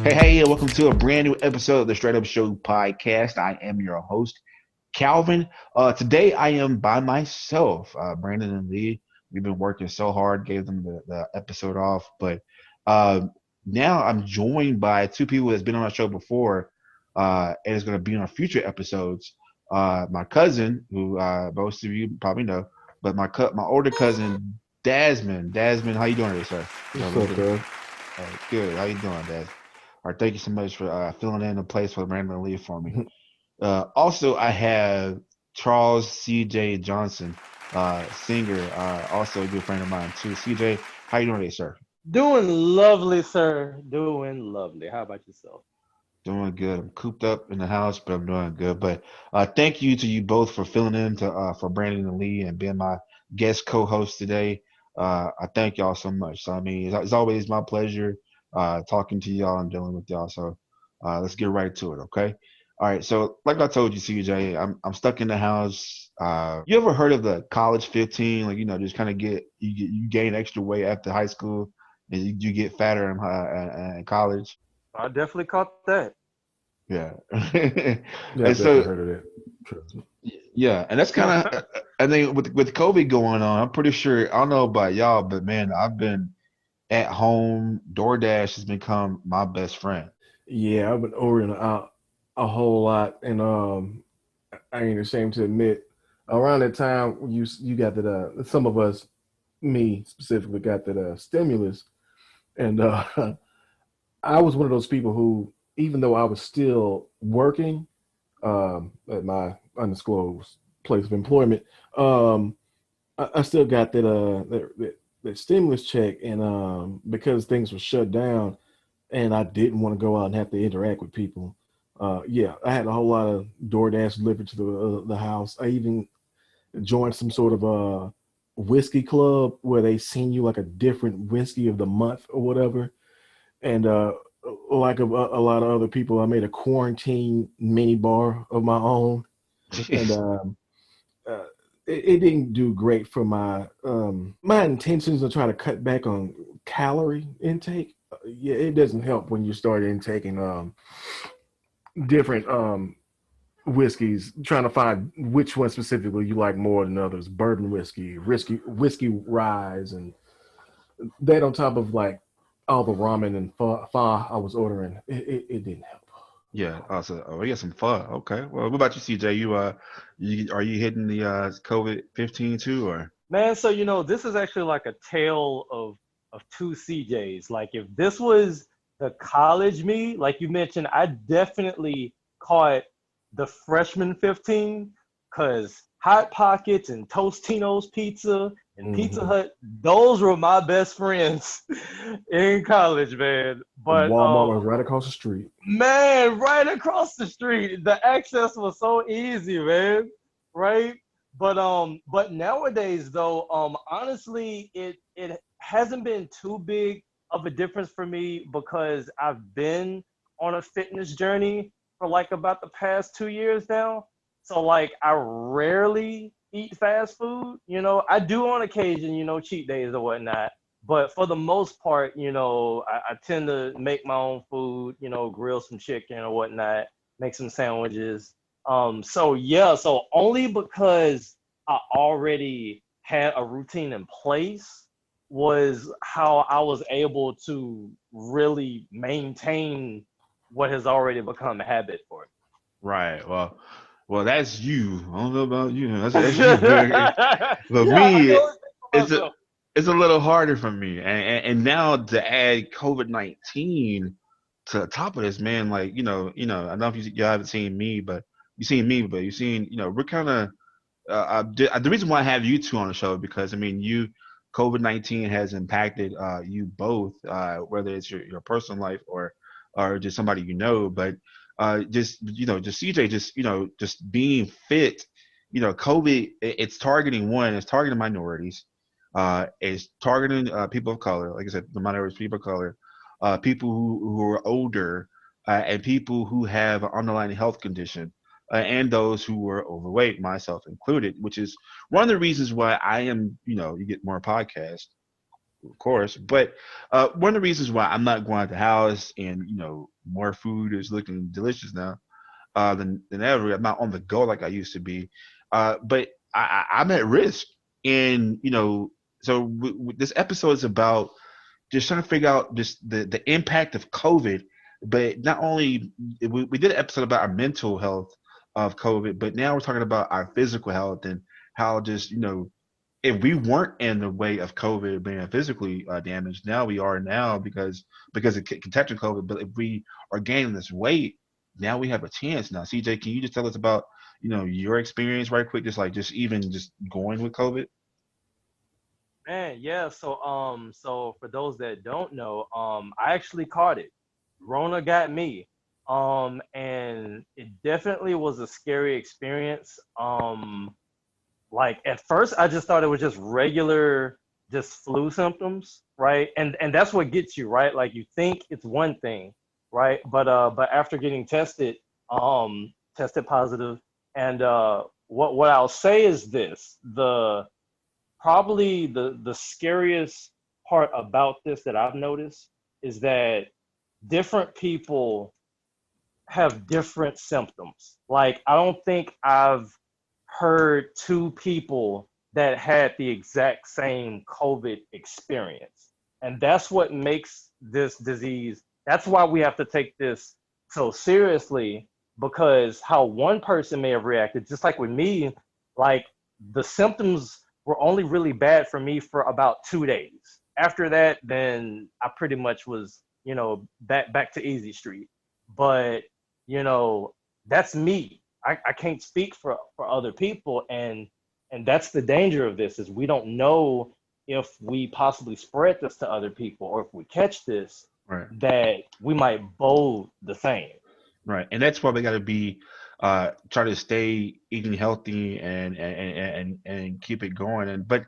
Hey, and welcome to a brand new episode of the Straight Up Show podcast. I am your host, Calvin. Today I am by myself. Brandon and Lee, we've been working so hard, gave them the episode off, but uh, now I'm joined by two people that's been on our show before, and is going to be on future episodes. My cousin, who most of you probably know, but my older cousin, Desmond. Desmond, how you doing today, sir? What's up, bro? Good. How you doing, Des? All right, thank you so much for filling in the place for Brandon Lee for me. Also, I have Charles C.J. Johnson, singer, also a good friend of mine too. C.J., how you doing today, sir? Doing lovely, sir. Doing lovely. How about yourself? Doing good. I'm cooped up in the house, but I'm doing good. But thank you to you both for filling in for Brandon and Lee and being my guest co-host today. I thank y'all so much. So I mean, it's always my pleasure talking to y'all and dealing with y'all. So let's get right to it, okay? All right. So like I told you, CJ, I'm stuck in the house. You ever heard of the college 15? Like just kind of you gain extra weight after high school, and you get fatter in college. I definitely caught that. Yeah. Yeah, I've And definitely so heard of that. Trust me. yeah, and that's kind of I think with COVID going on, I'm pretty sure I don't know about y'all, but man, I've been at home. DoorDash has become my best friend. Yeah, I've been ordering out a whole lot, and I ain't ashamed to admit, around that time you got that some of us, me specifically, got that stimulus, and I was one of those people who, even though I was still working at my undisclosed place of employment, um, I still got that stimulus check, and because things were shut down, and I didn't want to go out and have to interact with people. Yeah, I had a whole lot of DoorDash delivered to the house. I even joined some sort of whiskey club where they send you like a different whiskey of the month or whatever. And like a lot of other people, I made a quarantine mini bar of my own, and uh, it didn't do great for my intentions to try to cut back on calorie intake. Yeah, it doesn't help when you start intaking different whiskeys, trying to find which one specifically you like more than others. Bourbon whiskey rise, and that on top of like all the ramen and pho I was ordering, it didn't help. Yeah, also, we got some fun. Okay. Well, what about you, CJ? You are you hitting the COVID 15 too, or? Man, so this is actually like a tale of two CJs. Like if this was the college me, like you mentioned, I definitely caught the freshman 15 because Hot Pockets and Tostino's Pizza and Pizza Hmm. Hut, those were my best friends in college, man. And But Walmart was right across the street. man, right across the street. The access was so easy, man. Right? But nowadays though, honestly, it hasn't been too big of a difference for me because I've been on a fitness journey for like about the past 2 years now. So like I rarely eat fast food. I do on occasion, cheat days or whatnot. But for the most part, I tend to make my own food, grill some chicken or whatnot, make some sandwiches. So yeah, so only because I already had a routine in place was how I was able to really maintain what has already become a habit for Right. Well, that's you. I don't know about you. That's me. you. But Yeah, I me, know it's for it's a myself. it's a little harder for me, and now to add COVID-19 to the top of this, man. Like I don't know if you haven't seen me, but you've seen me, but you've seen we're kind of the reason why I have you two on the show because I mean COVID-19 has impacted you both, whether it's your personal life or just somebody but just CJ just being fit, COVID it's targeting it's targeting minorities, it's targeting people of color, like I said, the minorities, people of color, people who are older, and people who have an underlying health condition, and those who were overweight, myself included, which is one of the reasons why I am, you get more podcasts. of course. But one of the reasons why I'm not going out the house and more food is looking delicious now than ever. I'm not on the go like I used to be, but I'm at risk, and so this episode is about just trying to figure out just the impact of COVID. But not only we did an episode about our mental health of COVID, but now we're talking about our physical health and how just if we weren't in the way of COVID being physically damaged, now we are now because of catching COVID. But if we are gaining this weight, now we have a chance. Now, CJ, can you just tell us about your experience right quick, just even just going with COVID? Man, yeah. So for those that don't know, I actually caught it. Rona got me. And it definitely was a scary experience. Like at first I just thought it was just regular, just flu symptoms, right? And that's what gets you, right? Like you think it's one thing, right? But after getting tested positive, and what I'll say is this: probably the scariest part about this that I've noticed is that different people have different symptoms. Like I don't think I've heard two people that had the exact same COVID experience. And that's what makes this disease, that's why we have to take this so seriously, because how one person may have reacted, just like with me, like the symptoms were only really bad for me for about 2 days. After that, then I pretty much was, back to easy street. But, that's me. I can't speak for other people, and that's the danger of this is we don't know if we possibly spread this to other people, or if we catch this, Right. that we might both the same. Right, and that's why we got to be try to stay eating healthy and keep it going. And but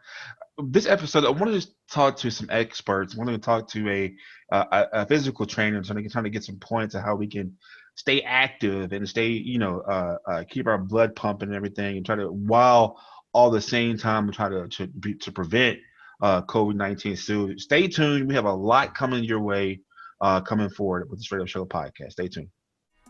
this episode, I wanted to talk to some experts. I wanted to talk to a physical trainer, trying to get some points of how we can stay active and stay, keep our blood pumping and everything, and try to while all the same time try to prevent COVID-19. So stay tuned. We have a lot coming your way coming forward with the Straight Up Show podcast. Stay tuned.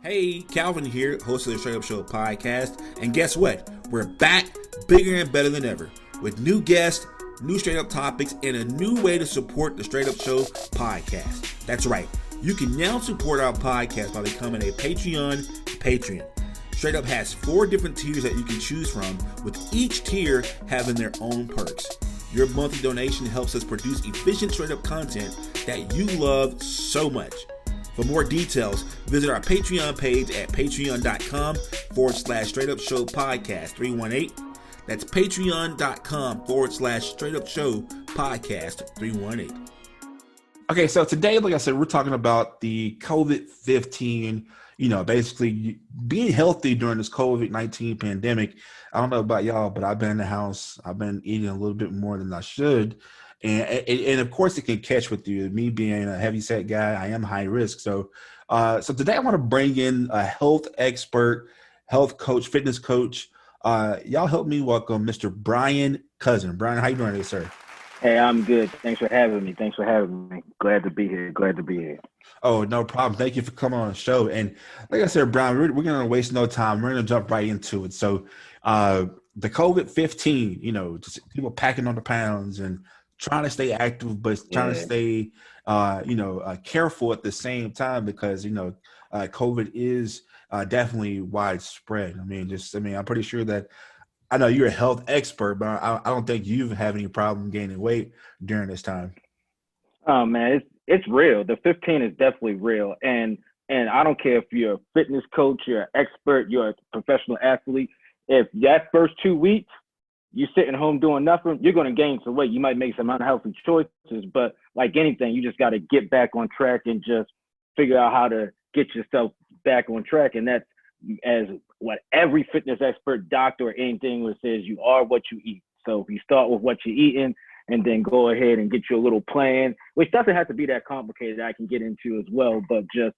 Hey, Calvin here, host of the Straight Up Show podcast. And guess what? We're back bigger and better than ever with new guests, new straight up topics, and a new way to support the Straight Up Show podcast. That's right. You can now support our podcast by becoming a Patreon patron. Straight Up has 4 different tiers that you can choose from, with each tier having their own perks. Your monthly donation helps us produce efficient Straight Up content that you love so much. For more details, visit our Patreon page at patreon.com/Straight Up Show Podcast 318. That's patreon.com/Straight Up Show Podcast 318. Okay, so today, like I said, we're talking about the COVID-19, basically being healthy during this COVID-19 pandemic. I don't know about y'all, but I've been in the house. I've been eating a little bit more than I should. And of course, it can catch with you. Me being a heavyset guy, I am high risk. So today I want to bring in a health expert, health coach, fitness coach. Y'all help me welcome Mr. Brian Cousin. Brian, how you doing today, sir? Hey, I'm good. Thanks for having me. Glad to be here. Oh, no problem. Thank you for coming on the show. And like I said, Brian, we're going to waste no time. We're going to jump right into it. So the COVID-19, just people packing on the pounds and trying to stay active, but trying to stay, careful at the same time because, COVID is definitely widespread. I'm pretty sure that I know you're a health expert, but I don't think you've had any problem gaining weight during this time. Oh man, it's real. The 15 is definitely real. And I don't care if you're a fitness coach, you're an expert, you're a professional athlete. If that first 2 weeks, you're sitting home doing nothing, you're going to gain some weight. You might make some unhealthy choices, but like anything, you just got to get back on track and just figure out how to get yourself back on track. And that's as what every fitness expert, doctor, or anything says, you are what you eat. So if you start with what you're eating and then go ahead and get you a little plan, which doesn't have to be that complicated, I can get into as well, but just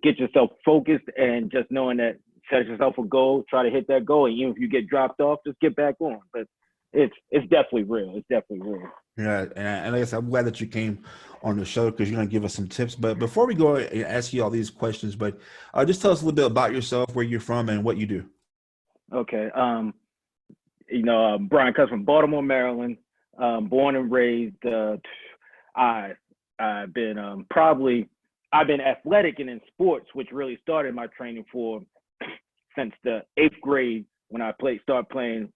get yourself focused and just knowing that set yourself a goal, try to hit that goal. And even if you get dropped off, just get back on. But it's definitely real. It's definitely real. Yeah, and like I said, I'm glad that you came on the show because you're gonna give us some tips. But before we go and ask you all these questions, but just tell us a little bit about yourself, where you're from, and what you do. Okay. Brian comes from Baltimore, Maryland. Born and raised. I I've been I've been athletic and in sports, which really started my training for since the 8th grade when I started playing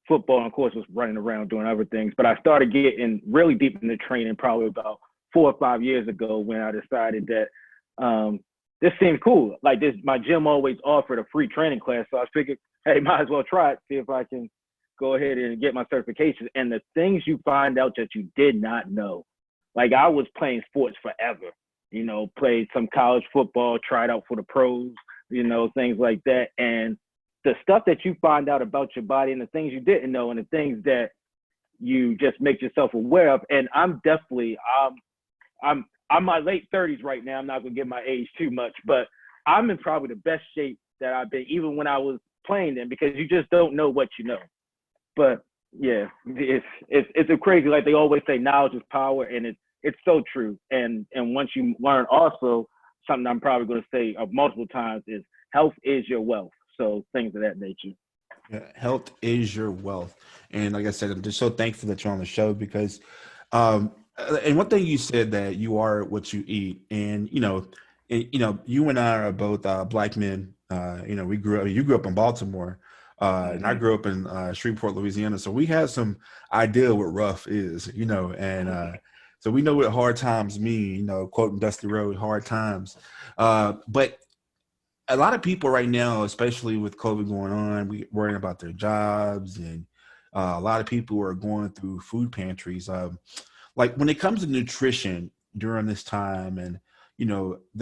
football, and of course was running around doing other things. But I started getting really deep into training probably about 4 or 5 years ago when I decided that this seemed cool. Like my gym always offered a free training class, so I figured, hey, might as well try it, see if I can go ahead and get my certification. And the things you find out that you did not know. Like I was playing sports forever, played some college football, tried out for the pros, things like that. And the stuff that you find out about your body and the things you didn't know and the things that you just make yourself aware of. And I'm definitely, I'm my late 30s right now. I'm not gonna give my age too much, but I'm in probably the best shape that I've been, even when I was playing them, because you just don't know what you know. But yeah, it's a crazy, like they always say, knowledge is power, and it's so true. And once you learn, also something I'm probably going to say multiple times is health is your wealth. So things of that nature. Yeah, health is your wealth, and like I said, I'm just so thankful that you're on the show because, and one thing you said that you are what you eat, and you and I are both black men. We grew up. You grew up in Baltimore. And I grew up in Shreveport, Louisiana, so we have some idea what rough is, and so we know what hard times mean, quoting Dusty Road, hard times. But a lot of people right now, especially with COVID going on, we worrying about their jobs, and a lot of people are going through food pantries. Like when it comes to nutrition during this time, and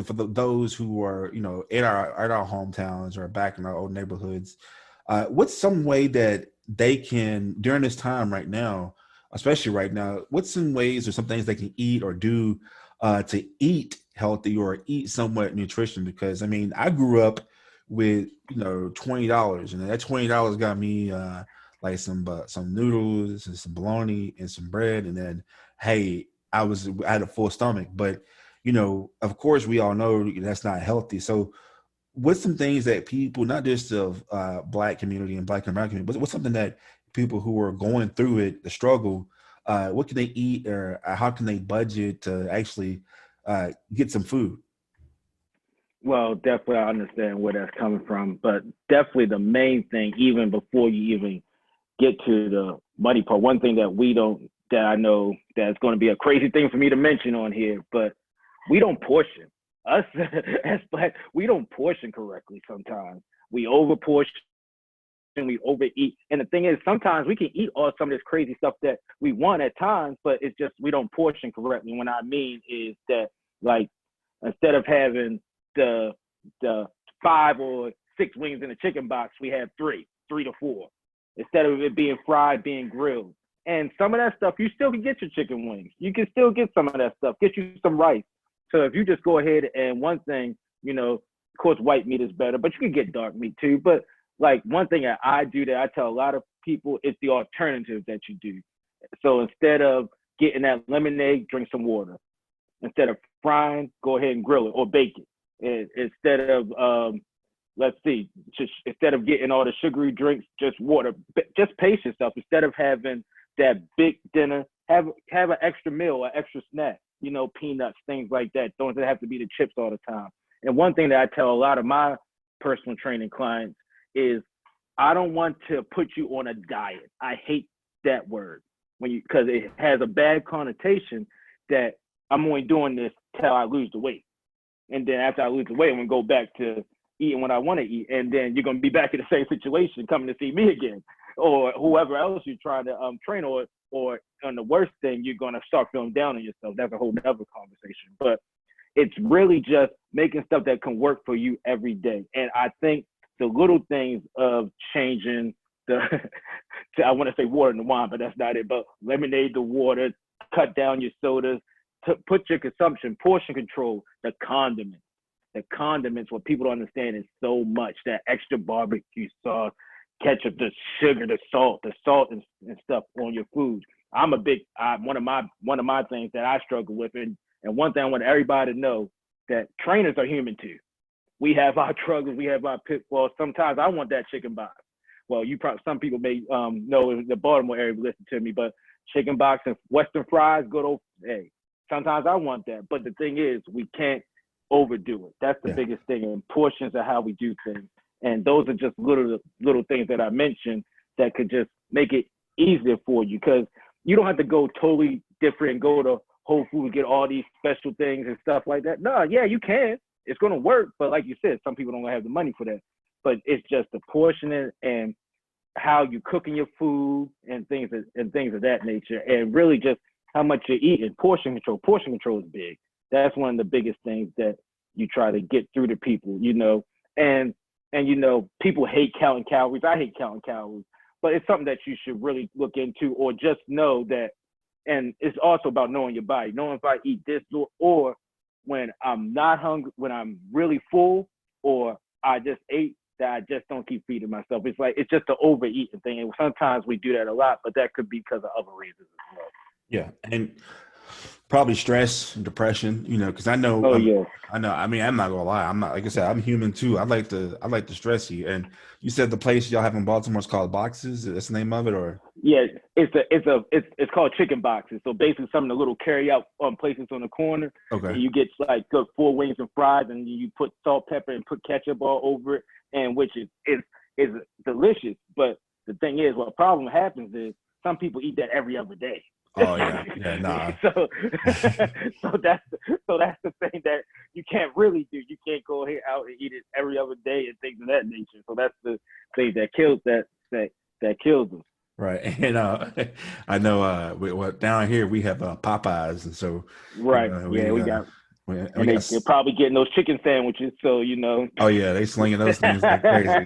for those who are at our hometowns or back in our old neighborhoods, what's some way that they can during this time right now, especially right now, what's some ways or some things they can eat or do to eat healthy or eat somewhat nutrition? Because I mean, I grew up with $20, and that $20 got me like some noodles and some bologna and some bread, and then hey, I had a full stomach. But of course, we all know that's not healthy. So what's some things that people, not just of Black community and Black American, but what's something that people who are going through it, the struggle, what can they eat, or how can they budget to actually get some food? Well, definitely I understand where that's coming from, but definitely the main thing, even before you even get to the money part, one thing that I know that's going to be a crazy thing for me to mention on here, but we don't portion. Us as Black, we don't portion correctly sometimes. We over portion, we overeat. And the thing is, sometimes we can eat all some of this crazy stuff that we want at times, but it's just we don't portion correctly. What I mean is that, like, instead of having the 5 or 6 wings in a chicken box, we have 3 to 4. Instead of it being fried, being grilled. And some of that stuff, you still can get your chicken wings. You can still get some of that stuff. Get you some rice. So if you just go ahead and one thing, of course, white meat is better, but you can get dark meat too. But like one thing that I do that I tell a lot of people, it's the alternative that you do. So instead of getting that lemonade, drink some water. Instead of frying, go ahead and grill it or bake it. Instead of, instead of getting all the sugary drinks, just water. Just pace yourself. Instead of having that big dinner, have an extra meal, an extra snack. Peanuts, things like that. Don't have to be the chips all the time. And one thing that I tell a lot of my personal training clients is I don't want to put you on a diet. I hate that word because it has a bad connotation that I'm only doing this till I lose the weight. And then after I lose the weight, I'm going to go back to eating what I want to eat. And then you're going to be back in the same situation coming to see me again or whoever else you're trying to train or on the worst thing, you're going to start feeling down on yourself. That's a whole other conversation. But it's really just making stuff that can work for you every day. And I think the little things of changing I want to say water and wine, but that's not it. But lemonade to water, cut down your sodas, put your consumption, portion control, the condiments. The condiments, what people don't understand is so much, that extra barbecue sauce, ketchup, the sugar, the salt and stuff on your food. I'm a big one of my things that I struggle with, and one thing I want everybody to know, that trainers are human too. We have our struggles, we have our pitfalls. Sometimes I want that chicken box. Well, some people may know in the Baltimore area listen to me, but chicken box and Western fries, good old, hey, sometimes I want that. But the thing is, we can't overdo it. That's the biggest thing. And portions of how we do things. And those are just little things that I mentioned that could just make it easier for you, because you don't have to go totally different and go to Whole Foods and get all these special things and stuff like that. No, yeah, you can. It's going to work. But like you said, some people don't have the money for that. But it's just the portioning and how you cooking your food and things of that nature, and really just how much you eat. And portion control. Portion control is big. That's one of the biggest things that you try to get through to people, you know. And you know, people hate counting calories. I hate counting calories, but it's something that you should really look into, or just know that. And it's also about knowing your body, knowing if I eat this, or when I'm not hungry, when I'm really full, or I just ate, that I just don't keep feeding myself. It's just an overeating thing. And sometimes we do that a lot, but that could be because of other reasons as well. Yeah. And probably stress and depression, you know, because I know, I know. I mean, I'm not gonna lie. I'm not, like I said, I'm human too. I like to stress you. And you said the place y'all have in Baltimore is called Boxes. That's the name of it, or? Yeah, it's called chicken boxes. So basically, some of the little carry out places on the corner. Okay. And you get like good 4 wings and fries, and you put salt, pepper, and put ketchup all over it, and which is delicious. But the thing is, what problem happens is some people eat that every other day. Oh yeah, nah. so that's the thing that you can't really do. You can't go here out and eat it every other day and things of that nature. So that's the thing that kills that kills them. Right. And I know down here we have Popeyes, and so right. They're probably getting those chicken sandwiches, so you know. Oh yeah, they slinging those things like crazy.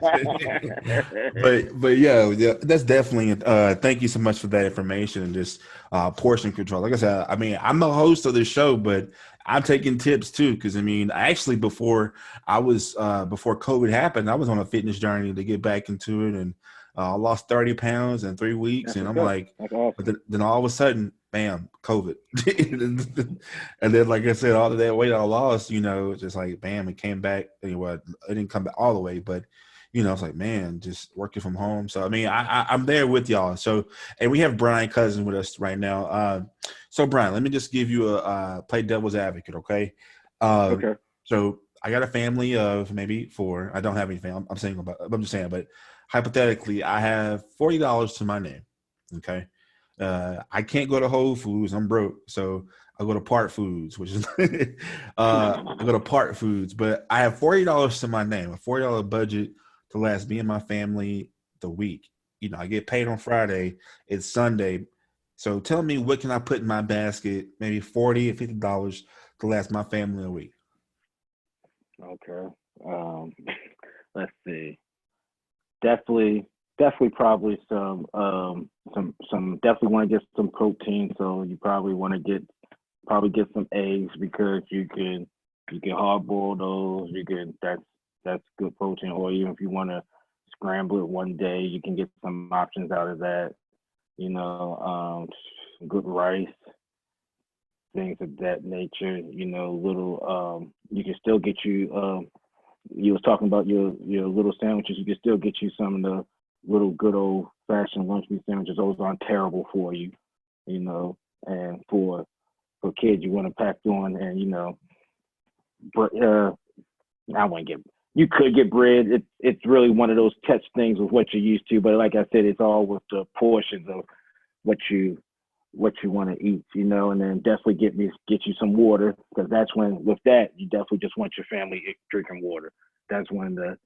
but yeah, that's definitely. Thank you so much for that information and just portion control. Like I said, I mean, I'm the host of this show, but I'm taking tips too, because I mean, actually, before COVID happened, I was on a fitness journey to get back into it, and I lost 30 pounds in 3 weeks, and I'm like, awesome. But then all of a sudden, bam, COVID. And then, like I said, all of that weight I lost, you know, just like, bam, it came back. Anyway, it didn't come back all the way, but, you know, it's like, man, just working from home. So, I mean, I'm there with y'all. So, and we have Brian Cousin with us right now. So, Brian, let me just give you play devil's advocate, okay? Okay. So, I got a family of maybe 4. I don't have any family. I'm single, but I'm just saying, but hypothetically, I have $40 to my name, okay? I can't go to Whole Foods. I'm broke. So I go to Part Foods, which is I go to Part Foods, but I have $40 to my name, a $40 budget to last me and my family the week. You know, I get paid on Friday. It's Sunday. So tell me, what can I put in my basket? Maybe $40 or $50 to last my family a week. Okay. Let's see. Definitely probably some definitely want to get some protein. So you probably want to get some eggs, because you can hard boil those. That's good protein. Or even if you want to scramble it one day, you can get some options out of that. You know, good rice, things of that nature. You know, little you can still get you you was talking about your little sandwiches. You can still get you some of the little good old fashioned lunch meat sandwiches. Those aren't terrible for you, you know. And for kids, you want to pack on, and you know, but I wouldn't get. You could get bread. It's really one of those catch things with what you're used to. But like I said, it's all with the portions of what you want to eat, you know. And then definitely get you some water, because that's when, with that, you definitely just want your family drinking water. That's one of the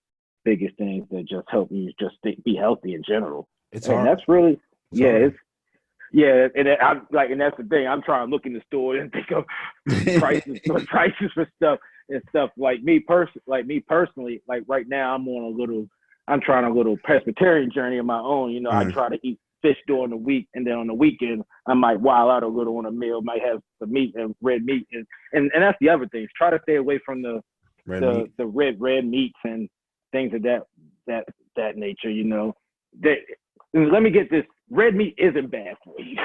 biggest things that just help you just be healthy in general. It's hard. That's really hard. And that's the thing. I'm trying to look in the store and think of prices for stuff and stuff. Like me personally, like right now I'm trying a little pescatarian journey of my own. You know, I try to eat fish during the week, and then on the weekend I might wild out a little on a meal, might have some meat and red meat, and that's the other thing. Try to stay away from the red meats and things of that nature, you know. that, let me get this, red meat isn't bad for you.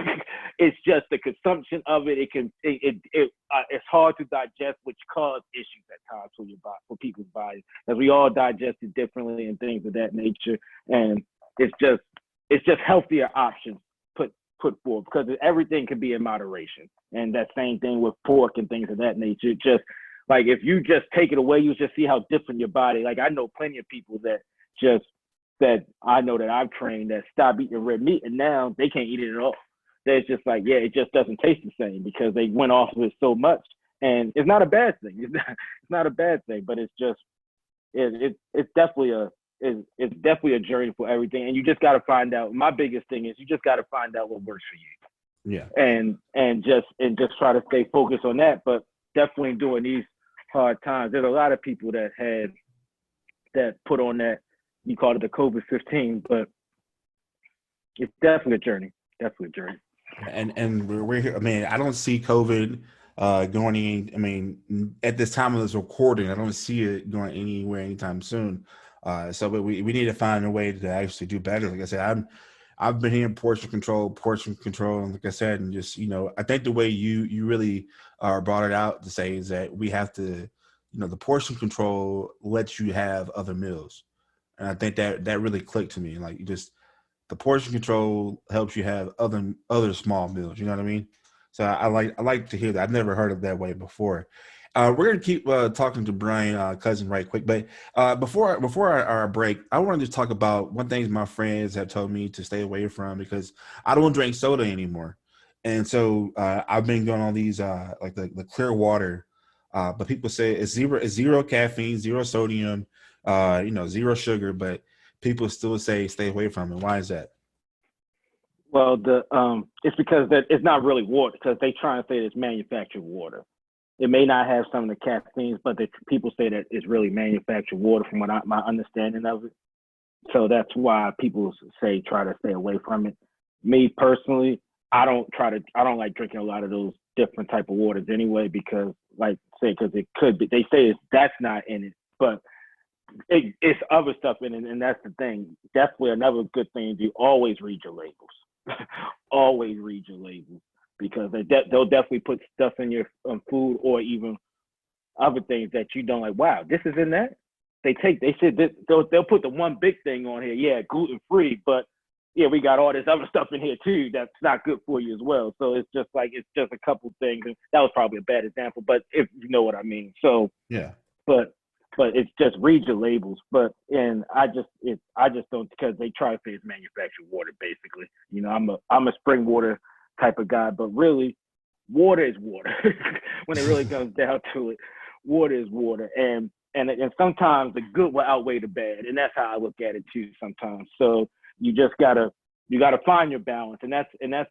It's just the consumption of it. It's hard to digest, which cause issues at times for your body, for people's bodies, as we all digest it differently and things of that nature. And it's just healthier options put forth, because everything can be in moderation. And that same thing with pork and things of that nature. Just like, if you just take it away, you just see how different your body. Like, I know plenty of people that I know that I've trained that stop eating red meat, and now they can't eat it at all. They're just like, yeah, it just doesn't taste the same because they went off of it so much. And it's not a bad thing. It's not a bad thing, but it's just it's definitely a journey for everything. And you just got to find out. My biggest thing is you just got to find out what works for you. Yeah. And just try to stay focused on that. But definitely during these hard times, there's a lot of people that put on that. You called it the COVID-15, but it's definitely a journey. Definitely a journey. And we're here. I mean, I don't see COVID going in. I mean, at this time of this recording, I don't see it going anywhere anytime soon. But we need to find a way to actually do better. Like I said, I've been hearing portion control, and like I said, and just, I think the way you really brought it out to say is that we have to, the portion control lets you have other meals. And I think that really clicked to me. Like, the portion control helps you have other small meals. You know what I mean? So I like to hear that. I've never heard of that way before. We're gonna keep talking to Brian Cousin right quick, but before our break, I wanted to talk about one thing my friends have told me to stay away from, because I don't drink soda anymore, and so I've been going on these like the clear water, but people say it's zero caffeine, zero sodium. Zero sugar, but people still say stay away from it. Why is that? Well, it's because that it's not really water, because they try and say it's manufactured water. It may not have some of the caffeines, but people say that it's really manufactured water, from my understanding of it. So that's why people say try to stay away from it. Me personally, I don't like drinking a lot of those different type of waters anyway, because because it could be, they say that's not in it, but it's other stuff in it, and that's the thing. Definitely another good thing to do. Always read your labels. Always read your labels, because they'll definitely put stuff in your food, or even other things that you don't like. Wow, this is in that. They said this, they'll put the one big thing on here. Yeah, gluten free, but yeah, we got all this other stuff in here too that's not good for you as well. So it's just a couple things. And that was probably a bad example, but if you know what I mean. So yeah, but it's just read your labels. And I just don't, because they try to say it's manufactured water basically. I'm a spring water type of guy, but really, water is water. When it really comes down to it, water is water, and sometimes the good will outweigh the bad, and that's how I look at it too sometimes. So you gotta find your balance, and that's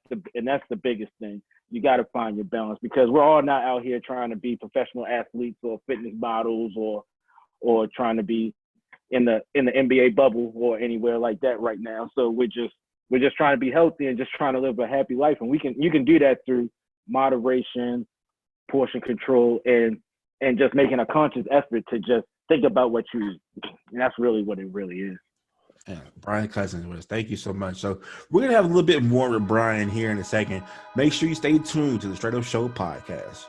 the biggest thing. You gotta find your balance, because we're all not out here trying to be professional athletes or fitness models or trying to be in the NBA bubble or anywhere like that right now. So we're just trying to be healthy and just trying to live a happy life, and you can do that through moderation, portion control, and just making a conscious effort to just think about what you eat. And that's really what it really is. Yeah, Brian Cousins with us. Thank you so much. So we're going to have a little bit more with Brian here in a second. Make sure you stay tuned to the Straight Up Show podcast.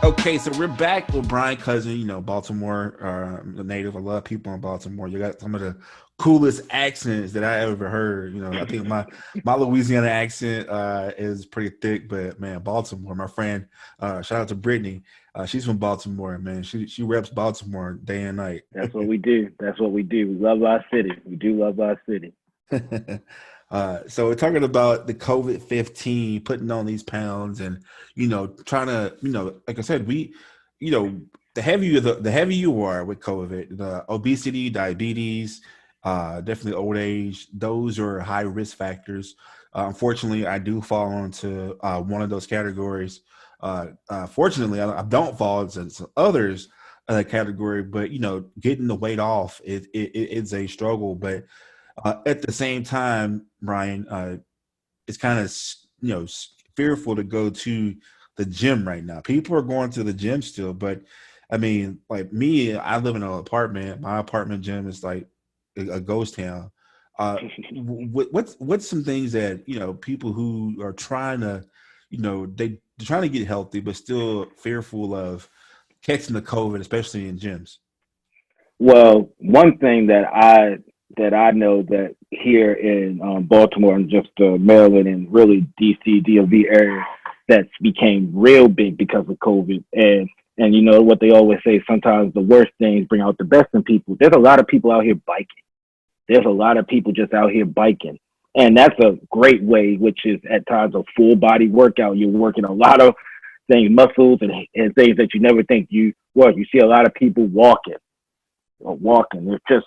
Okay, so we're back with Brian Cousin, Baltimore, the native. I love people in Baltimore. You got some of the coolest accents that I ever heard. I think my Louisiana accent is pretty thick, but man, Baltimore, my friend, shout out to Brittany. She's from Baltimore, man. She reps Baltimore day and night. That's what we do. We love our city. We do love our city. So we're talking about the COVID-15, putting on these pounds, and trying to, like I said, the heavier you are with COVID, the obesity, diabetes, definitely old age, those are high risk factors. Unfortunately, I do fall into one of those categories. Fortunately, I don't fall into others. category, but getting the weight off it's a struggle. But at the same time, Brian, it's kind of fearful to go to the gym right now. People are going to the gym still, but I mean, like me, I live in an apartment. My apartment gym is like a ghost town. What's some things that people who are trying to, they're trying to get healthy, but still fearful of catching the COVID, especially in gyms? Well, one thing that I know that here in Baltimore and just Maryland and really DC, DMV area, that's became real big because of COVID. And you know what they always say, sometimes the worst things bring out the best in people. There's a lot of people out here biking. There's a lot of people just out here biking. And that's a great way, which is at times a full body workout. You're working a lot of things, muscles and things that you never think you work. You see a lot of people walking. It's just,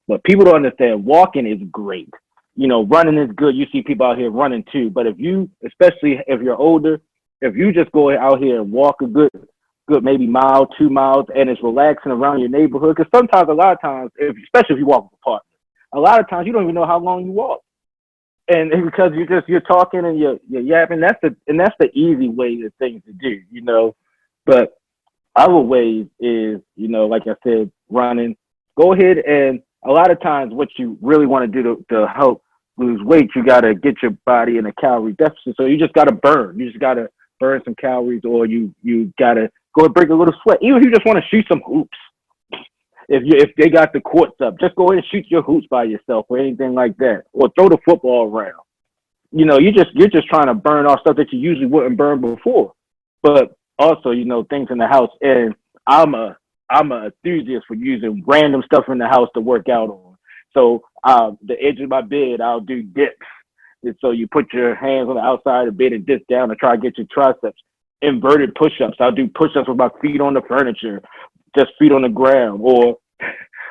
but people don't understand walking is great. Running is good. You see people out here running too. But especially if you're older, if you just go out here and walk a good maybe mile, 2 miles, and it's relaxing around your neighborhood. Because sometimes, a lot of times, especially if you walk with a partner, a lot of times you don't even know how long you walk, and because you're talking and you're yapping. That's the easy way of things to do. But other ways is like I said, running. Go ahead, and a lot of times what you really want to do to help lose weight, you got to get your body in a calorie deficit. So you just got to burn. You just got to burn some calories, or you got to go and break a little sweat. Even if you just want to shoot some hoops, if they got the courts up, just go ahead and shoot your hoops by yourself or anything like that, or throw the football around. You're just trying to burn off stuff that you usually wouldn't burn before. But also, things in the house. And I'm a enthusiast for using random stuff in the house to work out on. So the edge of my bed, I'll do dips. And so you put your hands on the outside of the bed and dip down to try to get your triceps. Inverted push-ups. I'll do push-ups with my feet on the furniture, just feet on the ground. Or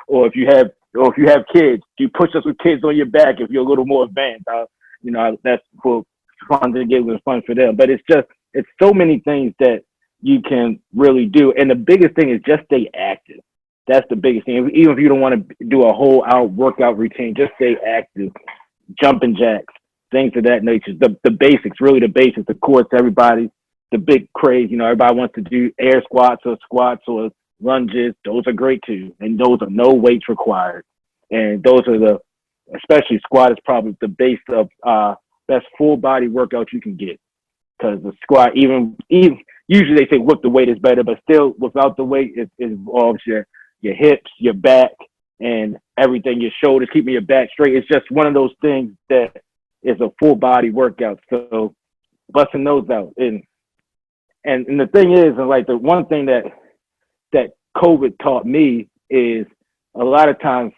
if you have kids, do push-ups with kids on your back if you're a little more advanced. That's for fun to get with fun for them. But it's so many things that you can really do. And the biggest thing is just stay active. That's the biggest thing. Even if you don't want to do a whole hour workout routine, just stay active. Jumping jacks, things of that nature. The basics, really the basics, the courts, everybody, the big craze, everybody wants to do air squats or lunges. Those are great too. And those are no weights required. And those are especially squat is probably the base of best full body workout you can get. Because the squat, even usually they say with the weight is better, but still without the weight, it involves your hips, your back, and everything, your shoulders, keeping your back straight. It's just one of those things that is a full body workout. So busting those out. And the thing is, and like the one thing that COVID taught me is a lot of times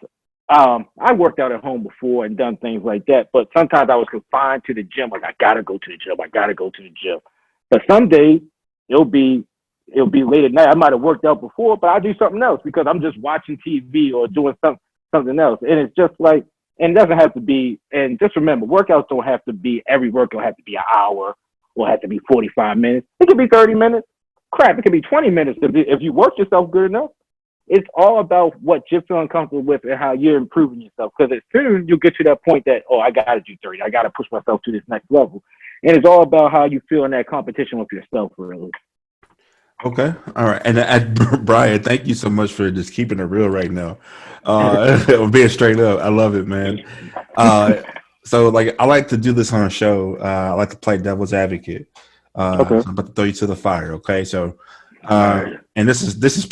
I worked out at home before and done things like that, but sometimes I was confined to the gym. Like, I gotta go to the gym. But some days it'll be late at night. I might have worked out before, but I do something else because I'm just watching TV or doing something else. And it's just like, and it doesn't have to be. And just remember, workouts don't have to be, every workout has to be an hour or have to be 45 minutes. It could be 30 minutes. Crap, it could be 20 minutes if you work yourself good enough. It's all about what you're feeling comfortable with and how you're improving yourself. Because as soon you'll get to that point that, I got to do 30. I got to push myself to this next level. And it's all about how you feel in that competition with yourself, really. Okay. All right. And Brian, thank you so much for just keeping it real right now. Being straight up. I love it, man. So like, I like to do this on a show. I like to play devil's advocate. Okay. So I'm about to throw you to the fire. Okay. So, and this is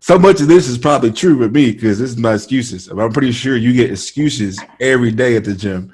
so much of this is probably true with me because this is my excuses. I'm pretty sure you get excuses every day at the gym.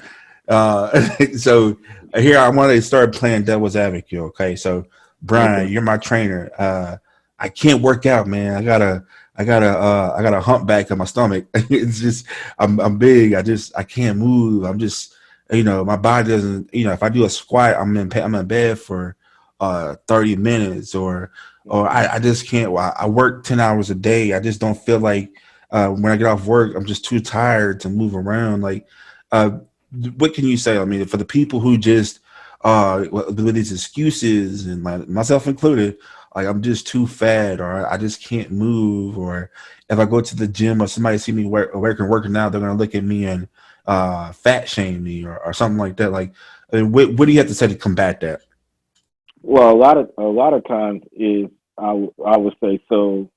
So here I want to start playing devil's advocate. Okay. So Brian, you're my trainer. I can't work out, man. I got a humpback in my stomach. It's just, I'm big. I can't move. I'm just, my body doesn't, if I do a squat, I'm in bed for 30 minutes or I just can't. I work 10 hours a day. I just don't feel like when I get off work, I'm just too tired to move around. Like, what can you say? I mean, for the people who just with these excuses and myself included, like I'm just too fat, or I just can't move, or if I go to the gym or somebody see me working out, they're gonna look at me and fat shame me or something like that. Like, I mean, what do you have to say to combat that? Well, a lot of times is I would say so.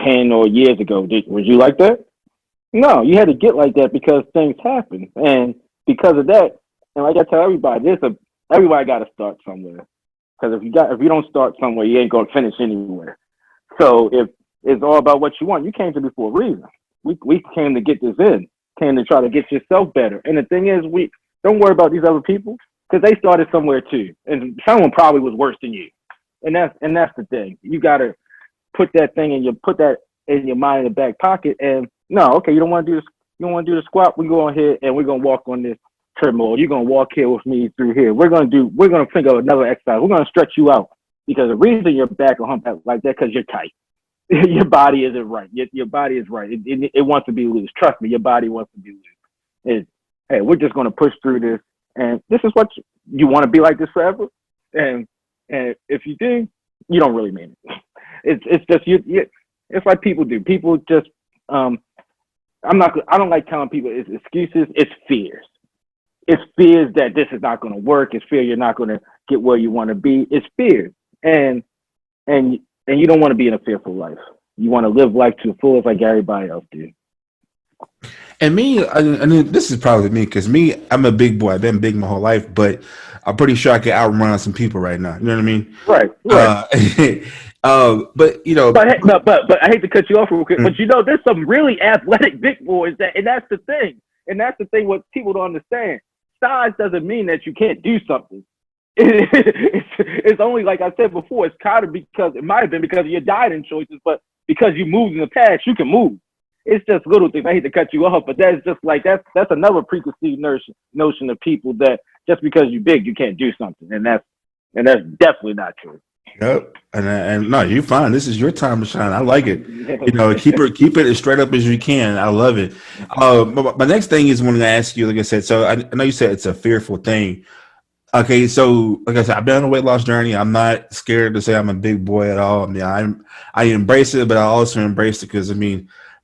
10 years ago, was you like that? No, you had to get like that because things happen, and because of that, and like I tell everybody, everybody got to start somewhere. Because if you don't start somewhere, you ain't gonna finish anywhere. So if it's all about what you want, you came to me for a reason. We came to get this in, came to try to get yourself better. And the thing is, we don't worry about these other people because they started somewhere too, and someone probably was worse than you. And that's the thing. You gotta put that in your mind in the back pocket. And no, okay, you don't want to do this. You don't want to do the squat. We go on here and we're gonna walk on this treadmill. You're gonna walk here with me through here. We're gonna think of another exercise. We're gonna stretch you out because the reason your back will hump out like that because you're tight. Your body isn't right. Your body is right. It wants to be loose. Trust me, your body wants to be loose. Hey, we're just gonna push through this, and this is what you want to be like this forever. And if you do, you don't really mean it. It's just you. It's like people do. People just I don't like telling people it's excuses. It's fears. It's fears that this is not going to work. It's fear you're not going to get where you want to be. It's fears, and you don't want to be in a fearful life. You want to live life to the fullest like everybody else do. And me, I mean, this is probably me because me, I'm a big boy. I've been big my whole life, but I'm pretty sure I can outrun some people right now. You know what I mean? Right. But you know, but I hate to cut you off real quick. But there's some really athletic big boys and that's the thing. And that's the thing what people don't understand. Size doesn't mean that you can't do something. It's only, like I said before, it's kind of because it might have been because of your dieting choices, but because you moved in the past, you can move. It's just little things. I hate to cut you off, but that's just like that's another preconceived notion of people that just because you're big, you can't do something, and that's definitely not true. Yep, and no, you're fine. This is your time to shine. I like it. You know, keep it as straight up as you can. I love it. My next thing is when I ask you, like I said. So I know you said it's a fearful thing. Okay, so like I said, I've been on a weight loss journey. I'm not scared to say I'm a big boy at all. I mean, I embrace it, but I also embrace it because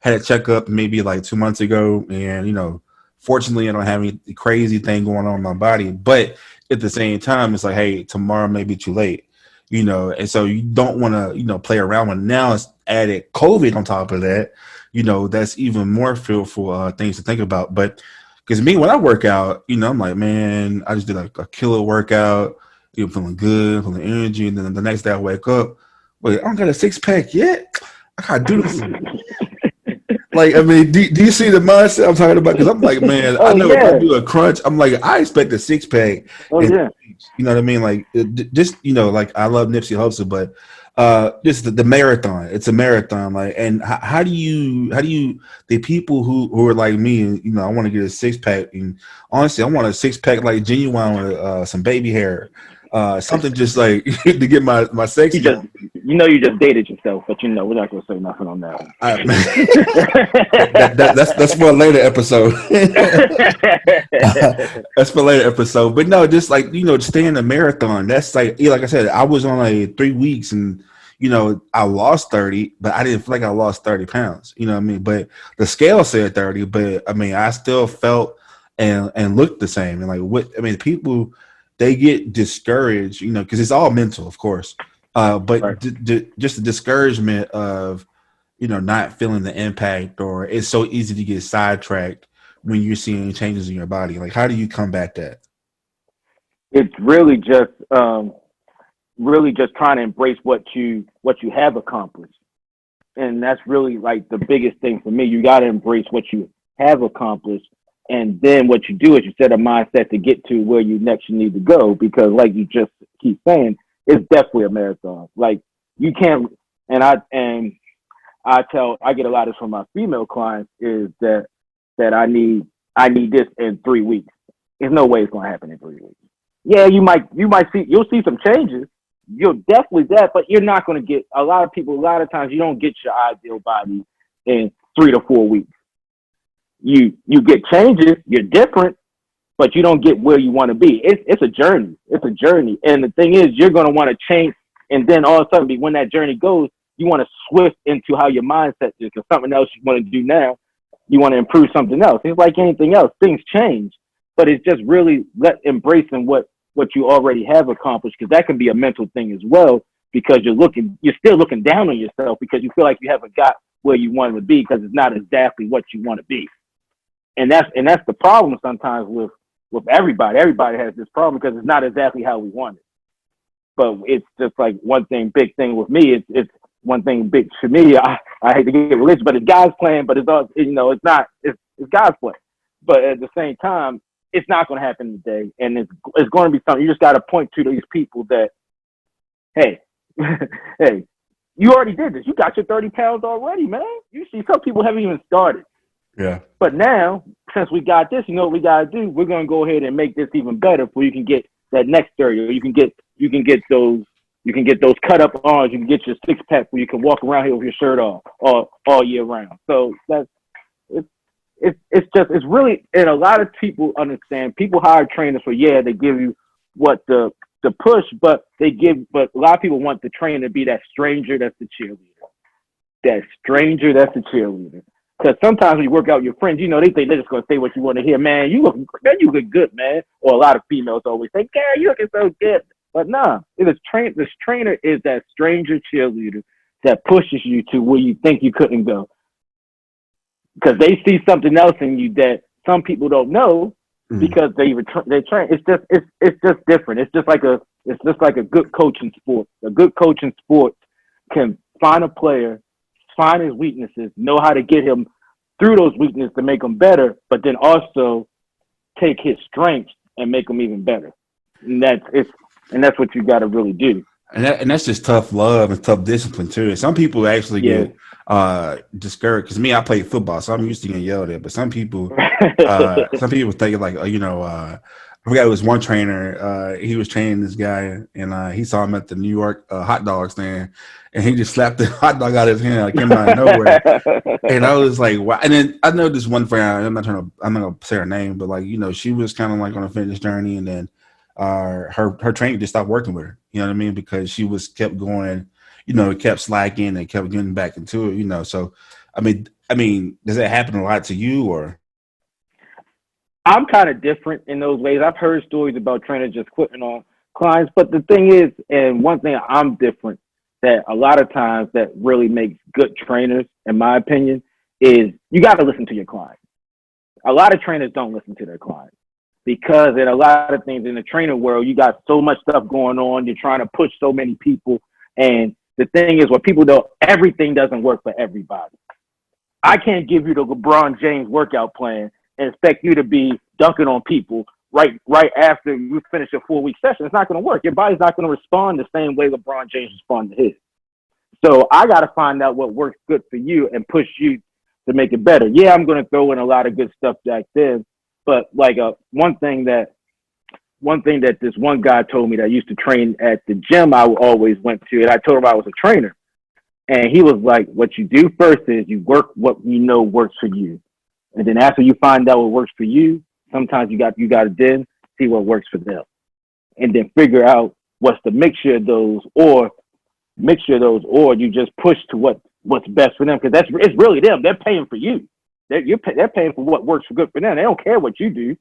had a checkup maybe like 2 months ago, and fortunately, I don't have any crazy thing going on in my body. But at the same time, it's like, hey, tomorrow may be too late, and so you don't want to, play around with. Now it's added COVID on top of that, that's even more fearful things to think about. But because me, when I work out, I'm like, man, I just did a killer workout, feeling good, feeling energy, and then the next day I wake up, wait, I don't got a 6-pack yet. I gotta do this. Like, I mean, do you see the mindset I'm talking about? Because I'm like, man, I know if I do a crunch, I'm like, I expect a 6-pack. Oh, yeah. You know what I mean? Like, just, like, I love Nipsey Hussle, but just the marathon. It's a marathon. Like, and how do you, the people who are like me, and, I want to get a 6-pack. And honestly, I want a 6-pack like Genuine with some baby hair. Something just like to get my sexy. You just dated yourself, but we're not gonna say nothing on that. That's for a later episode. That's for a later episode. But no, just like stay in the marathon. That's like I said, I was on like 3 weeks, and I lost 30, but I didn't feel like I lost 30 pounds. You know what I mean? But the scale said 30, but I mean I still felt and looked the same. And like people. They get discouraged, because it's all mental, of course. But right. Just the discouragement of, not feeling the impact, or it's so easy to get sidetracked when you're seeing changes in your body. Like, how do you combat that? It's really just trying to embrace what you have accomplished, and that's really like the biggest thing for me. You got to embrace what you have accomplished. And then what you do is you set a mindset to get to where you need to go, because like you just keep saying, it's definitely a marathon. Like you can't, and I get a lot of this from my female clients is that I need this in 3 weeks. There's no way it's going to happen in 3 weeks. Yeah, you'll see some changes. You'll definitely that, but you're not going to get a lot of times you don't get your ideal body in 3 to 4 weeks. You get changes, you're different, but you don't get where you want to be. It's a journey. It's a journey. And the thing is, you're going to want to change. And then all of a sudden, when that journey goes, you want to switch into how your mindset is, because something else you want to do now, you want to improve something else. It's like anything else, things change, but it's just really embracing what you already have accomplished, because that can be a mental thing as well, because you're still looking down on yourself because you feel like you haven't got where you want to be, because it's not exactly what you want to be. And that's the problem sometimes with everybody. Everybody has this problem because it's not exactly how we want it. But it's just like big thing with me. It's one thing big for me. I hate to get religious, but it's God's plan. But it's God's plan. But at the same time, it's not going to happen today, and it's going to be something. You just got to point to these people that, hey, hey, you already did this. You got your 30 pounds already, man. You see, some people haven't even started. Yeah. But now, since we got this, you know what we got to do? We're going to go ahead and make this even better, so you can get that next 30, or you can get those cut up arms. You can get your six pack where you can walk around here with your shirt off all year round. So it's really, and a lot of people understand. People hire trainers for, they give you what the push, but a lot of people want the trainer to be that stranger that's the cheerleader. That stranger that's the cheerleader. Because sometimes when you work out with your friends, they think they're just going to say what you want to hear. Man, you look good, man. Or a lot of females always say, Gary, you looking so good. But nah, this trainer is that stranger cheerleader that pushes you to where you think you couldn't go. Because they see something else in you that some people don't know, because they train. It's just different. It's just like a good coach in sports. A good coach in sports can find a player, find his weaknesses, know how to get him through those weaknesses to make him better, but then also take his strengths and make him even better. And that's what you got to really do. And that's just tough love and tough discipline too. Some people actually get discouraged, because I played football, so I'm used to getting yelled at. But some people think like, I forgot, it was one trainer. He was training this guy, and he saw him at the New York hot dog stand, and he just slapped the hot dog out of his hand. Like, came out of nowhere, and I was like, wow. And then I know this one friend. I'm not gonna say her name, but she was kind of like on a fitness journey, and then her trainer just stopped working with her. You know what I mean? Because she kept going, kept slacking and kept getting back into it. So I mean, does that happen a lot to you, or? I'm kind of different in those ways. I've heard stories about trainers just quitting on clients, but the thing is, and one thing I'm different, that a lot of times that really makes good trainers, in my opinion, is you got to listen to your clients. A lot of trainers don't listen to their clients, because in a lot of things in the trainer world, you got so much stuff going on. You're trying to push so many people. And the thing is, what people don't, everything doesn't work for everybody. I can't give you the LeBron James workout plan and expect you to be dunking on people right after you finish a 4-week session. It's not going to work. Your body's not going to respond the same way LeBron James responds to his. So I got to find out what works good for you and push you to make it better. Yeah, I'm going to throw in a lot of good stuff back then, but one thing that this one guy told me that used to train at the gym I always went to, and I told him I was a trainer, and he was like, what you do first is you work what you know works for you. And then after you find out what works for you, sometimes you got to then see what works for them, and then figure out what's the mixture of those, or you just push to what's best for them, because it's really them. They're paying for you. They're paying for what works for good for them. They don't care what you do,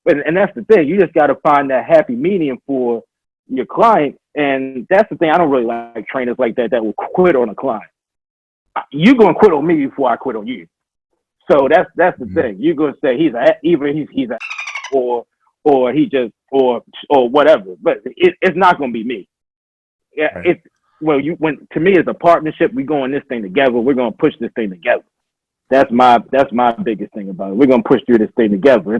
and that's the thing. You just got to find that happy medium for your client, and that's the thing. I don't really like trainers like that will quit on a client. You're gonna quit on me before I quit on you. So that's the thing. You're gonna say he's or he just or whatever, but it's not gonna be me. Yeah, right. To me it's a partnership. We go on this thing together. We're gonna push this thing together. That's my biggest thing about it. We're gonna push through this thing together.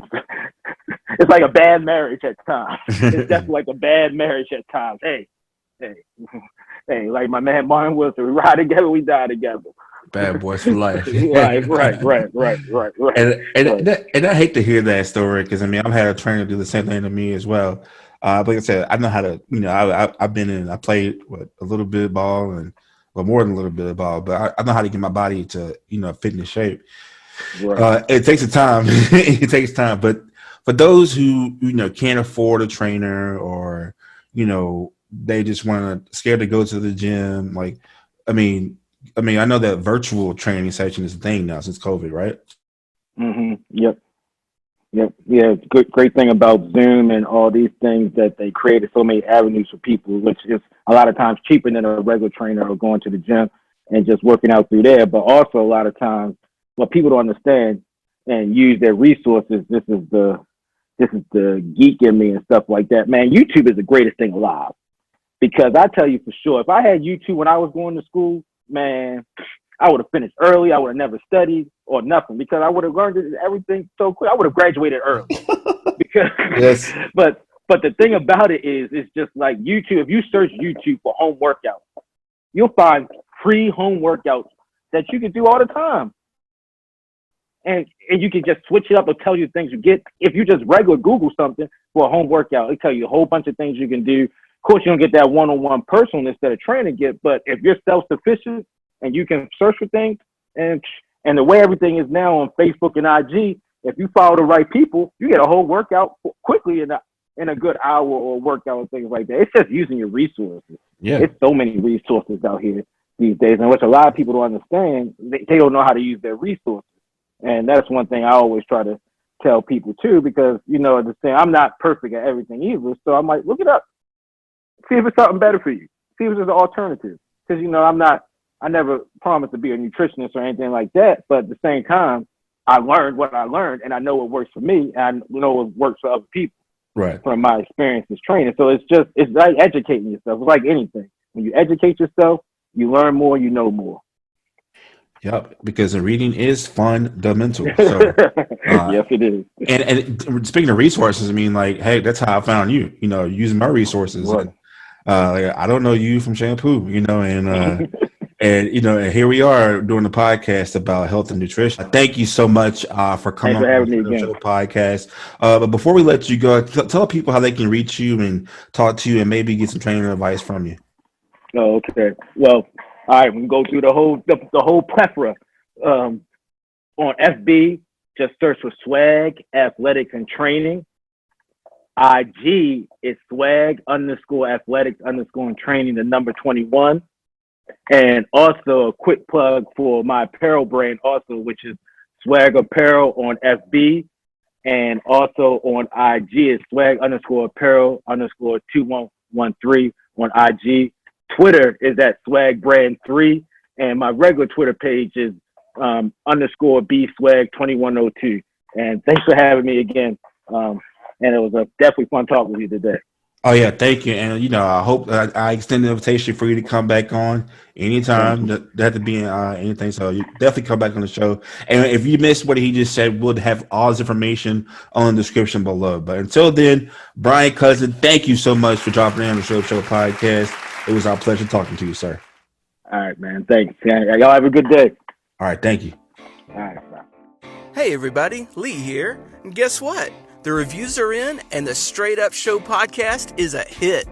It's like a bad marriage at times. It's definitely like a bad marriage at times. Hey, like my man Martin Wilson, we ride together, we die together. Bad boys for life. Right. And I hate to hear that story, because I've had a trainer do the same thing to me as well. But like I said, I know how to. I played a little bit of ball, and more than a little bit of ball, but I know how to get my body to fit into shape. Right. It takes time. It takes time, but for those who can't afford a trainer, or they just want to scared to go to the gym. Like, I mean, I know that virtual training session is a thing now since COVID, right? Yep. Yep. Yeah. Great thing about Zoom and all these things that they created so many avenues for people, which is a lot of times cheaper than a regular trainer or going to the gym and just working out through there. But also a lot of times what people don't understand and use their resources. This is the geek in me and stuff like that. Man, YouTube is the greatest thing alive, because I tell you for sure, if I had YouTube when I was going to school, man, I would have finished early. I would have never studied or nothing, because I would have learned everything so quick. I would have graduated early. Because, Yes. but the thing about it is, it's just like YouTube. If you search YouTube for home workouts, you'll find free home workouts that you can do all the time. And you can just switch it up and tell you things you get. If you just regular Google something for a home workout, it'll tell you a whole bunch of things you can do. Of course, you don't get that one-on-one personalness that a trainer get, but if you're self-sufficient and you can search for things, and the way everything is now on Facebook and IG, if you follow the right people, you get a whole workout quickly in a good hour or workout and things like that. It's just using your resources. Yeah. It's so many resources out here these days, and which a lot of people don't understand. They don't know how to use their resources. And that's one thing I always try to tell people too, because, you know, I'm not perfect at everything either. So I might look it up, see if it's something better for you, see if there's an alternative. Because, you know, I never promised to be a nutritionist or anything like that. But at the same time, I learned what I learned, and I know what works for me, and I know what works for other people. Right. From my experience as training. So it's like educating yourself. It's like anything. When you educate yourself, you learn more, you know more. Yep, because reading is fundamental. So, yes, it is. And speaking of resources, I mean, like, hey, that's how I found you. You know, using my resources. Right. And, I don't know you from shampoo. You know, and you know, and here we are doing the podcast about health and nutrition. Thank you so much for coming Thanks for on having me the again. podcast. But before we let you go, tell people how they can reach you and talk to you, and maybe get some training advice from you. Oh, okay. Well, all right, we can go through the whole plethora. On FB, just search for Swag Athletics and Training. IG is swag_athletics_and-training, the number 21. And also a quick plug for my apparel brand also, which is Swag Apparel on FB. And also on IG is swag_apparel_2113 on IG. Twitter is at swagbrand3, and my regular Twitter page is _bswag2102. And thanks for having me again. And it was definitely fun talking with you today. Oh yeah, thank you. And you know, I hope I extend the invitation for you to come back on anytime. That have to be anything. So you definitely come back on the show. And if you missed what he just said, we'll have all this information on the description below. But until then, Brian Cousin, thank you so much for dropping in on the Show podcast. It was our pleasure talking to you, sir. All right, man. Thanks. Y'all have a good day. All right, thank you. All right, bye. Hey everybody, Lee here. And guess what? The reviews are in, and the Straight Up Show podcast is a hit.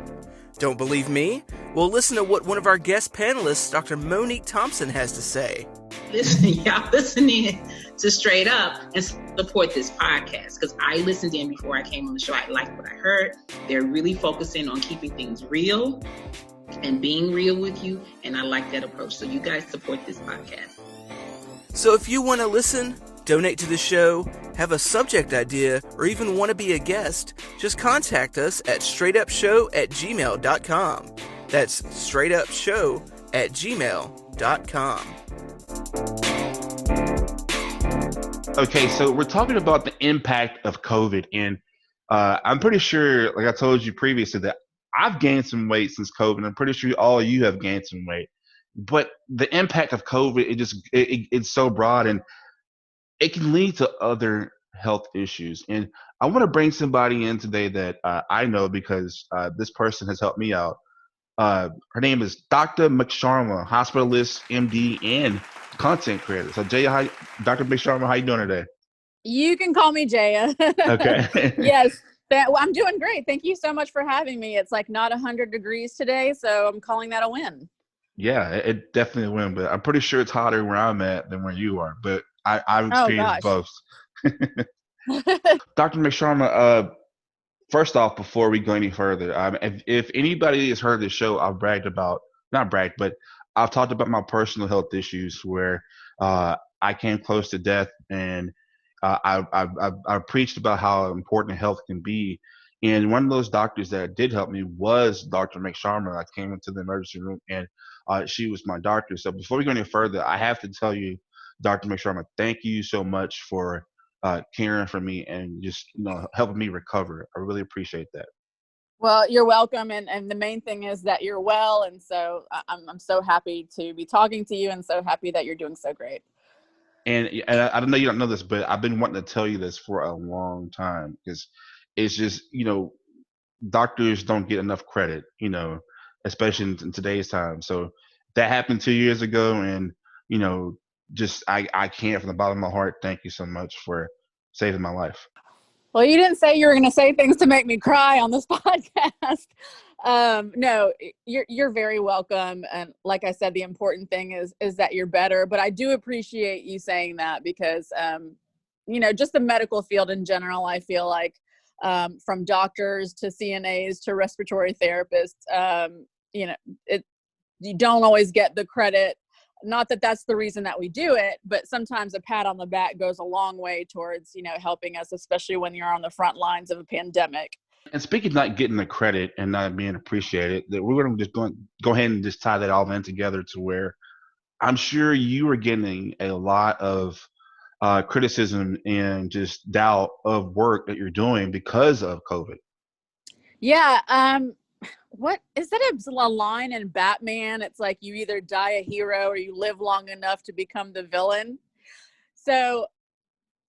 Don't believe me? Well, listen to what one of our guest panelists, Dr. Monique Thompson, has to say. Listen, y'all listening to Straight Up and support this podcast, because I listened in before I came on the show. I liked what I heard. They're really focusing on keeping things real and being real with you, and I like that approach. So you guys support this podcast. So if you want to listen, donate to the show, have a subject idea, or even want to be a guest, just contact us at straightupshow@gmail.com. That's straightupshow@gmail.com. Okay, so we're talking about the impact of COVID, and I'm pretty sure, like I told you previously, that I've gained some weight since COVID. I'm pretty sure all of you have gained some weight. But the impact of COVID, it's so broad, and it can lead to other health issues. And I want to bring somebody in today that I know, because this person has helped me out. Her name is Dr. McSharma, hospitalist, MD, and content creator. So Jaya, Dr. McSharma, how you doing today? You can call me Jaya. Okay. Yes. I'm doing great. Thank you so much for having me. It's like not 100 degrees today, so I'm calling that a win. Yeah, it definitely a win, but I'm pretty sure it's hotter where I'm at than where you are. But I've experienced both. Dr. McSharma, first off, before we go any further, if anybody has heard this show, I've bragged about, not bragged, but I've talked about my personal health issues where I came close to death, and I've preached about how important health can be. And one of those doctors that did help me was Dr. McSharma. I came into the emergency room, and she was my doctor. So before we go any further, I have to tell you, Dr. McSharma, thank you so much for caring for me and just helping me recover. I really appreciate that. Well, you're welcome. And the main thing is that you're well. And so I'm so happy to be talking to you and so happy that you're doing so great. And I don't know, you don't know this, but I've been wanting to tell you this for a long time because it's just, doctors don't get enough credit, especially in today's time. So that happened 2 years ago. And, just I can't, from the bottom of my heart, thank you so much for saving my life. Well, you didn't say you were going to say things to make me cry on this podcast. No, you're very welcome. And like I said, the important thing is that you're better. But I do appreciate you saying that because, just the medical field in general, I feel like from doctors to CNAs to respiratory therapists, you don't always get the credit. Not that that's the reason that we do it, but sometimes a pat on the back goes a long way towards, helping us, especially when you're on the front lines of a pandemic. And speaking of not getting the credit and not being appreciated, that we're going to just go ahead and just tie that all in together to where I'm sure you are getting a lot of criticism and just doubt of work that you're doing because of COVID. Yeah. What is that a line in Batman? It's like you either die a hero or you live long enough to become the villain. So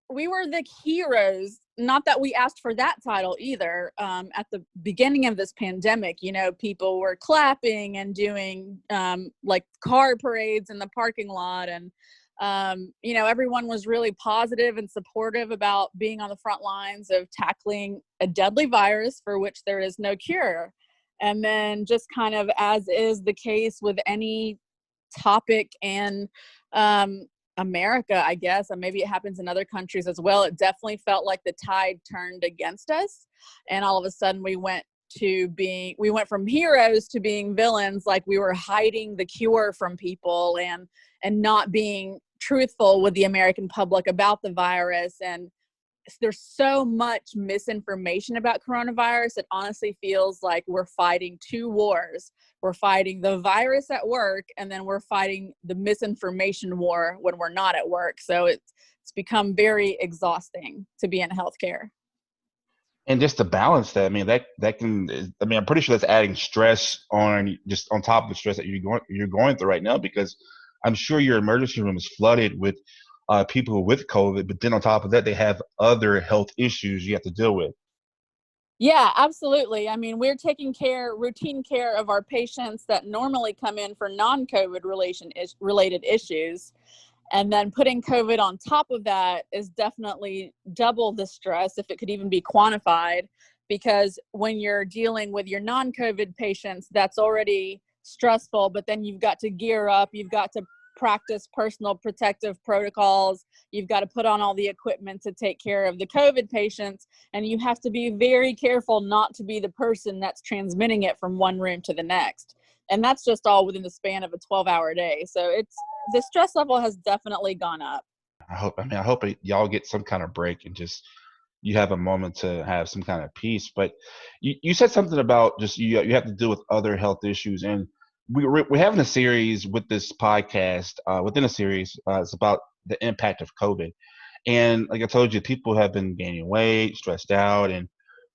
we were the heroes, not that we asked for that title either. At the beginning of this pandemic, people were clapping and doing like car parades in the parking lot. And, everyone was really positive and supportive about being on the front lines of tackling a deadly virus for which there is no cure. And then just kind of as is the case with any topic in America, I guess, and maybe it happens in other countries as well, it definitely felt like the tide turned against us. And all of a sudden we went from heroes to being villains, like we were hiding the cure from people and not being truthful with the American public about the virus. And there's so much misinformation about coronavirus. It honestly feels like we're fighting two wars. We're fighting the virus at work, and then we're fighting the misinformation war when we're not at work. So it's become very exhausting to be in healthcare. And just to balance that, I'm pretty sure that's adding stress on top of the stress that you're going through right now, because I'm sure your emergency room is flooded with people with COVID, but then on top of that, they have other health issues you have to deal with. Yeah, absolutely. I mean, we're taking routine care of our patients that normally come in for non-COVID related issues. And then putting COVID on top of that is definitely double the stress, if it could even be quantified, because when you're dealing with your non-COVID patients, that's already stressful, but then you've got to gear up, you've got to practice personal protective protocols, you've got to put on all the equipment to take care of the COVID patients, and you have to be very careful not to be the person that's transmitting it from one room to the next. And that's just all within the span of a 12-hour day. So the stress level has definitely gone up. I hope y'all get some kind of break and just you have a moment to have some kind of peace. But you said something about just you have to deal with other health issues, and we're having a series with this podcast. Within a series, it's about the impact of COVID. And like I told you, people have been gaining weight, stressed out, and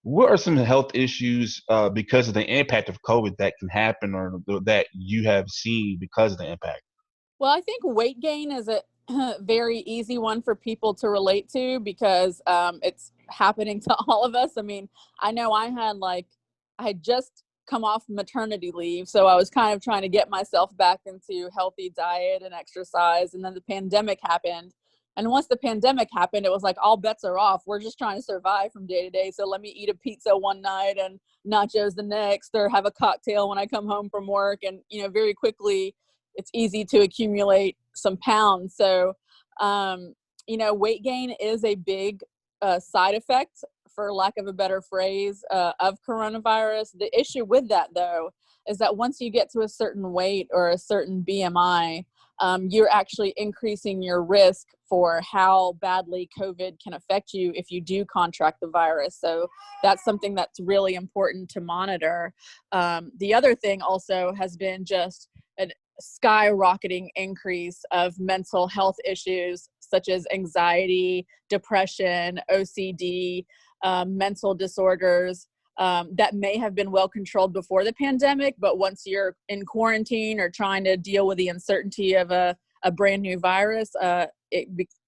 what are some health issues because of the impact of COVID that can happen or that you have seen because of the impact? Well, I think weight gain is a very easy one for people to relate to because it's happening to all of us. I mean, I know I had just come off maternity leave, so I was kind of trying to get myself back into healthy diet and exercise, and then the pandemic happened. And once the pandemic happened, it was like all bets are off. We're just trying to survive from day to day. So let me eat a pizza one night and nachos the next, or have a cocktail when I come home from work. And, very quickly, it's easy to accumulate some pounds. So, weight gain is a big side effect for lack of a better phrase, of coronavirus. The issue with that, though, is that once you get to a certain weight or a certain BMI, you're actually increasing your risk for how badly COVID can affect you if you do contract the virus. So that's something that's really important to monitor. The other thing also has been just a skyrocketing increase of mental health issues such as anxiety, depression, OCD, mental disorders. That may have been well controlled before the pandemic, but once you're in quarantine or trying to deal with the uncertainty of a brand new virus,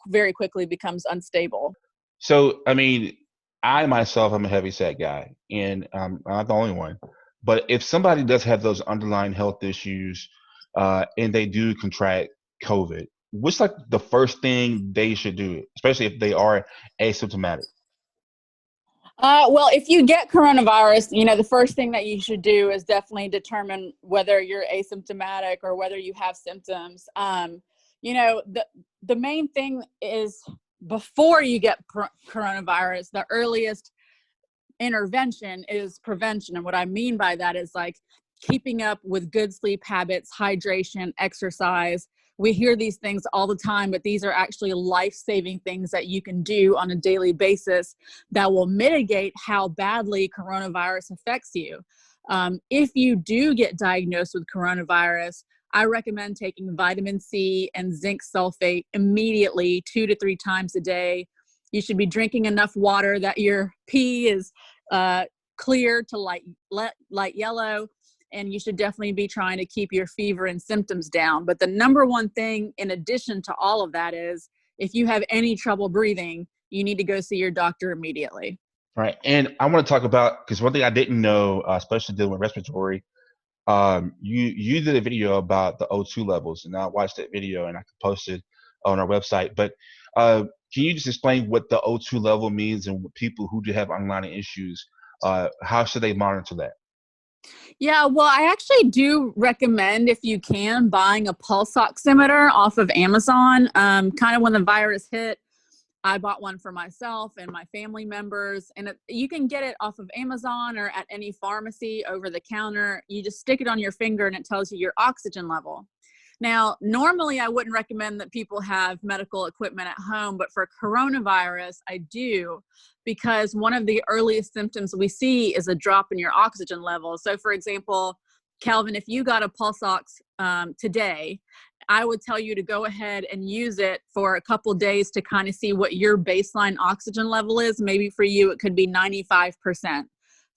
very quickly becomes unstable. So, I mean, I myself, I'm a heavy set guy, and I'm not the only one. But if somebody does have those underlying health issues, and they do contract COVID, what's like the first thing they should do, especially if they are asymptomatic? Well, if you get coronavirus, the first thing that you should do is definitely determine whether you're asymptomatic or whether you have symptoms. The main thing is before you get coronavirus, the earliest intervention is prevention. And what I mean by that is like keeping up with good sleep habits, hydration, exercise. We hear these things all the time, but these are actually life-saving things that you can do on a daily basis that will mitigate how badly coronavirus affects you. If you do get diagnosed with coronavirus, I recommend taking vitamin C and zinc sulfate immediately 2 to 3 times a day. You should be drinking enough water that your pee is clear to light yellow. And you should definitely be trying to keep your fever and symptoms down. But the number one thing, in addition to all of that, is if you have any trouble breathing, you need to go see your doctor immediately. Right. And I want to talk about, because one thing I didn't know, especially dealing with respiratory, you did a video about the O2 levels, and I watched that video and I can post it on our website. But can you just explain what the O2 level means, and people who do have underlying issues, how should they monitor that? Yeah, well, I actually do recommend, if you can, buying a pulse oximeter off of Amazon. Kind of when the virus hit, I bought one for myself and my family members, and you can get it off of Amazon or at any pharmacy over the counter. You just stick it on your finger and it tells you your oxygen level. Now, normally I wouldn't recommend that people have medical equipment at home, but for coronavirus, I do, because one of the earliest symptoms we see is a drop in your oxygen level. So for example, Calvin, if you got a pulse ox today, I would tell you to go ahead and use it for a couple days to kind of see what your baseline oxygen level is. Maybe for you, it could be 95%.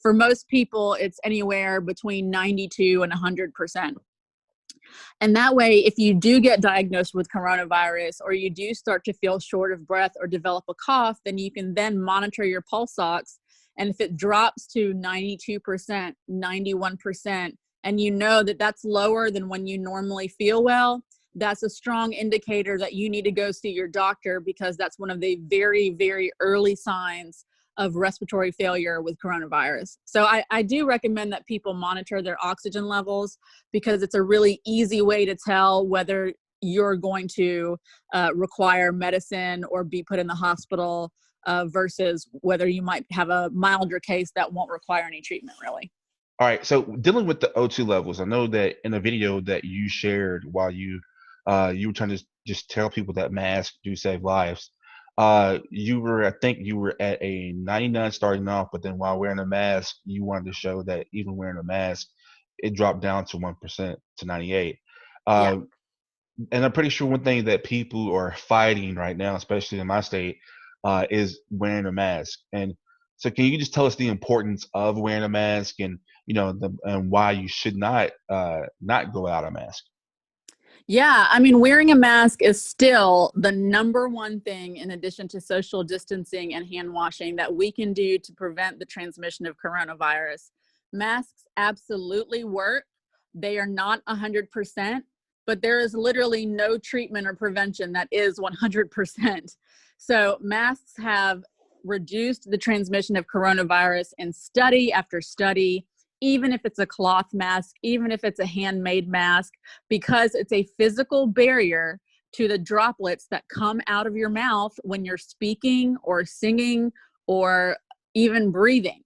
For most people, it's anywhere between 92 and 100%. And that way, if you do get diagnosed with coronavirus, or you do start to feel short of breath or develop a cough, then you can then monitor your pulse ox. And if it drops to 92%, 91%, and you know that that's lower than when you normally feel well, that's a strong indicator that you need to go see your doctor, because that's one of the very, very early signs of respiratory failure with coronavirus. So I do recommend that people monitor their oxygen levels, because it's a really easy way to tell whether you're going to require medicine or be put in the hospital versus whether you might have a milder case that won't require any treatment, really. All right. So dealing with the O2 levels, I know that in a video that you shared while you were trying to just tell people that masks do save lives. I think you were at a 99 starting off, but then while wearing a mask, you wanted to show that even wearing a mask, it dropped down to 1% to 98. Yeah. And I'm pretty sure one thing that people are fighting right now, especially in my state, is wearing a mask. And so, can you just tell us the importance of wearing a mask, and and why you should not go without a mask? Yeah, I mean, wearing a mask is still the number one thing, in addition to social distancing and hand washing, that we can do to prevent the transmission of coronavirus. Masks absolutely work. They are not 100%, but there is literally no treatment or prevention that is 100%. So masks have reduced the transmission of coronavirus in study after study, even if it's a cloth mask, even if it's a handmade mask, because it's a physical barrier to the droplets that come out of your mouth when you're speaking or singing or even breathing.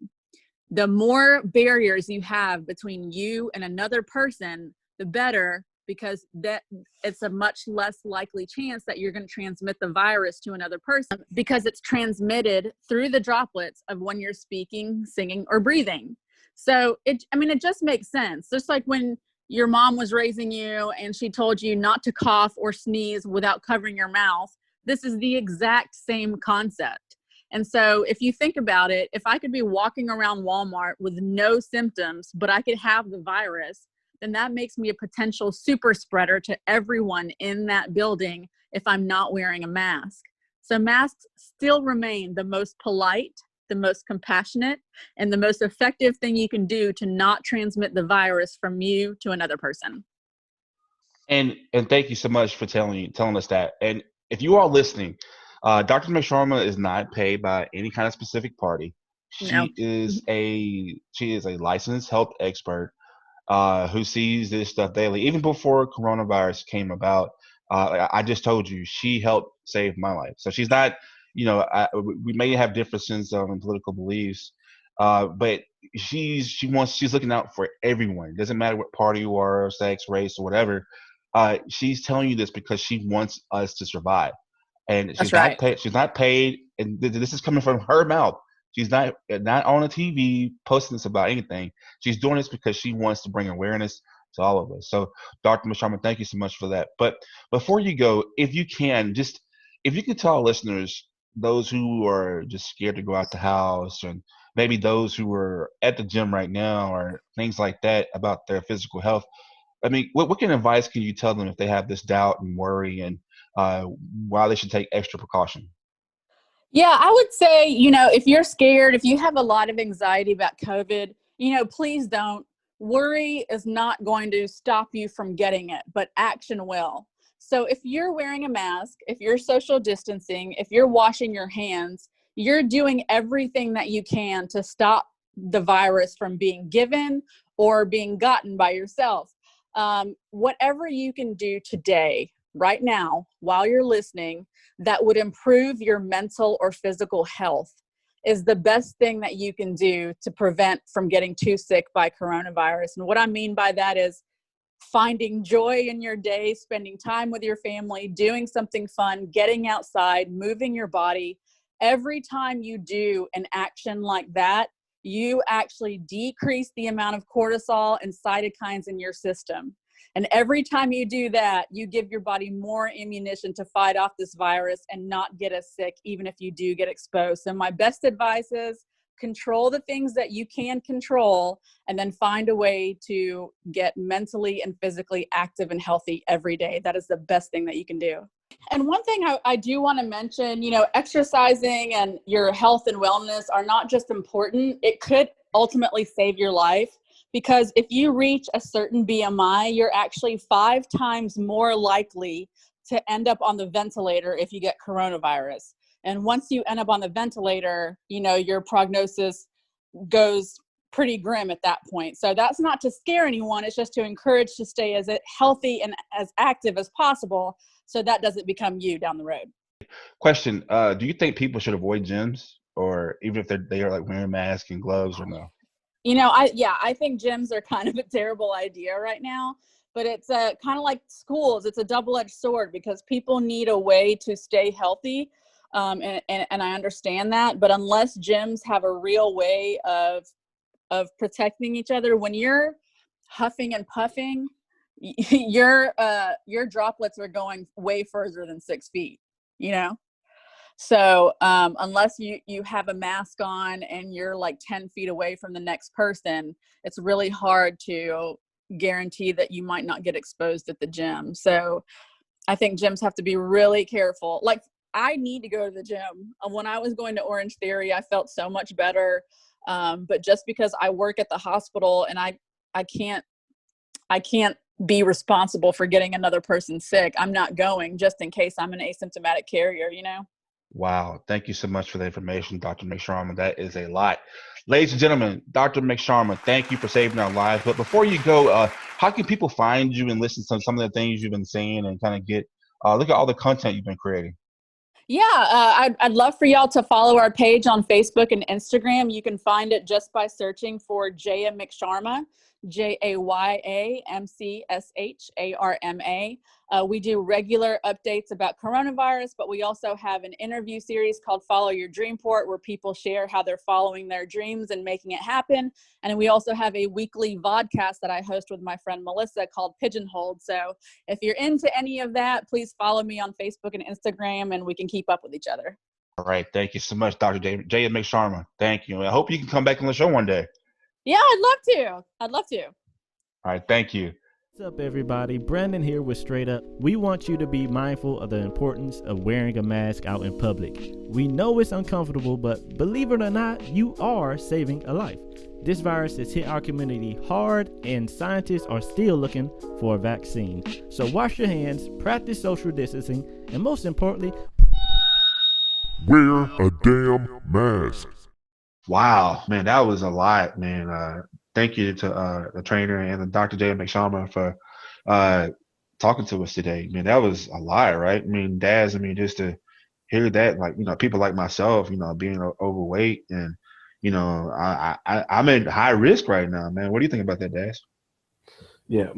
The more barriers you have between you and another person, the better, because that it's a much less likely chance that you're going to transmit the virus to another person, because it's transmitted through the droplets of when you're speaking, singing, or breathing. So it just makes sense. Just like when your mom was raising you and she told you not to cough or sneeze without covering your mouth, this is the exact same concept. And so if you think about it, if I could be walking around Walmart with no symptoms, but I could have the virus, then that makes me a potential super spreader to everyone in that building if I'm not wearing a mask. So masks still remain the most polite, the most compassionate, and the most effective thing you can do to not transmit the virus from you to another person. And thank you so much for telling us that. And if you are listening, Dr. McSharma is not paid by any kind of specific party. No. She is a licensed health expert who sees this stuff daily. Even before coronavirus came about, I just told you, she helped save my life. So she's not, we may have differences in political beliefs, but she's looking out for everyone. It doesn't matter what party you are, sex, race, or whatever. She's telling you this because she wants us to survive. And she's not paid. She's not paid, and this is coming from her mouth. She's not on a TV posting this about anything. She's doing this because she wants to bring awareness to all of us. So, Dr. McSharma, thank you so much for that. But before you go, if you can tell our listeners, those who are just scared to go out the house, and maybe those who are at the gym right now, or things like that about their physical health. I mean, what kind of advice can you tell them if they have this doubt and worry, and why they should take extra precaution? Yeah, I would say, if you're scared, if you have a lot of anxiety about COVID, please don't. Worry is not going to stop you from getting it, but action will. So if you're wearing a mask, if you're social distancing, if you're washing your hands, you're doing everything that you can to stop the virus from being given or being gotten by yourself. Whatever you can do today, right now, while you're listening, that would improve your mental or physical health is the best thing that you can do to prevent from getting too sick by coronavirus. And what I mean by that is finding joy in your day, spending time with your family, doing something fun, getting outside, moving your body. Every time you do an action like that, you actually decrease the amount of cortisol and cytokines in your system. And every time you do that, you give your body more ammunition to fight off this virus and not get as sick, even if you do get exposed. So my best advice is control the things that you can control, and then find a way to get mentally and physically active and healthy every day. That is the best thing that you can do. And one thing I do want to mention, exercising and your health and wellness are not just important. It could ultimately save your life, because if you reach a certain BMI, you're actually 5 times more likely to end up on the ventilator if you get coronavirus. And once you end up on the ventilator, your prognosis goes pretty grim at that point. So that's not to scare anyone. It's just to encourage to stay as healthy and as active as possible, so that doesn't become you down the road. Question: do you think people should avoid gyms, or even if they are like wearing masks and gloves, or no? I think gyms are kind of a terrible idea right now, but it's kind of like schools. It's a double-edged sword, because people need a way to stay healthy. And I understand that, but unless gyms have a real way of protecting each other, when you're huffing and puffing, your droplets are going way further than 6 feet, So unless you have a mask on and you're like 10 feet away from the next person, it's really hard to guarantee that you might not get exposed at the gym. So I think gyms have to be really careful. Like, I need to go to the gym. When I was going to Orange Theory, I felt so much better. But just because I work at the hospital and I can't be responsible for getting another person sick, I'm not going, just in case I'm an asymptomatic carrier, Wow. Thank you so much for the information, Dr. McSharma. That is a lot. Ladies and gentlemen, Dr. McSharma, thank you for saving our lives. But before you go, how can people find you and listen to some of the things you've been saying, and kind of get look at all the content you've been creating? Yeah, I'd love for y'all to follow our page on Facebook and Instagram. You can find it just by searching for Jaya McSharma, JayamCsharma. We do regular updates about coronavirus, but we also have an interview series called Follow Your Dreamport, where people share how they're following their dreams and making it happen. And we also have a weekly vodcast that I host with my friend Melissa called Pigeonholed. So if you're into any of that, please follow me on Facebook and Instagram, and we can keep up with each other. All right. Thank you so much, Dr. Jaya McSharma. Thank you. I hope you can come back on the show one day. Yeah, I'd love to. I'd love to. All right. Thank you. What's up, everybody? Brandon here with Straight Up. We want you to be mindful of the importance of wearing a mask out in public. We know it's uncomfortable, but believe it or not, you are saving a life. This virus has hit our community hard, and scientists are still looking for a vaccine. So wash your hands, practice social distancing, and most importantly, wear a damn mask. Wow, man, that was a lot, man. Thank you to the trainer and the Dr. Jaya McSharma for talking to us today. Man, that was a lot, right? I mean, Daz, just to hear that, like, people like myself, being overweight and, I'm at high risk right now, man. What do you think about that, Daz? Yeah,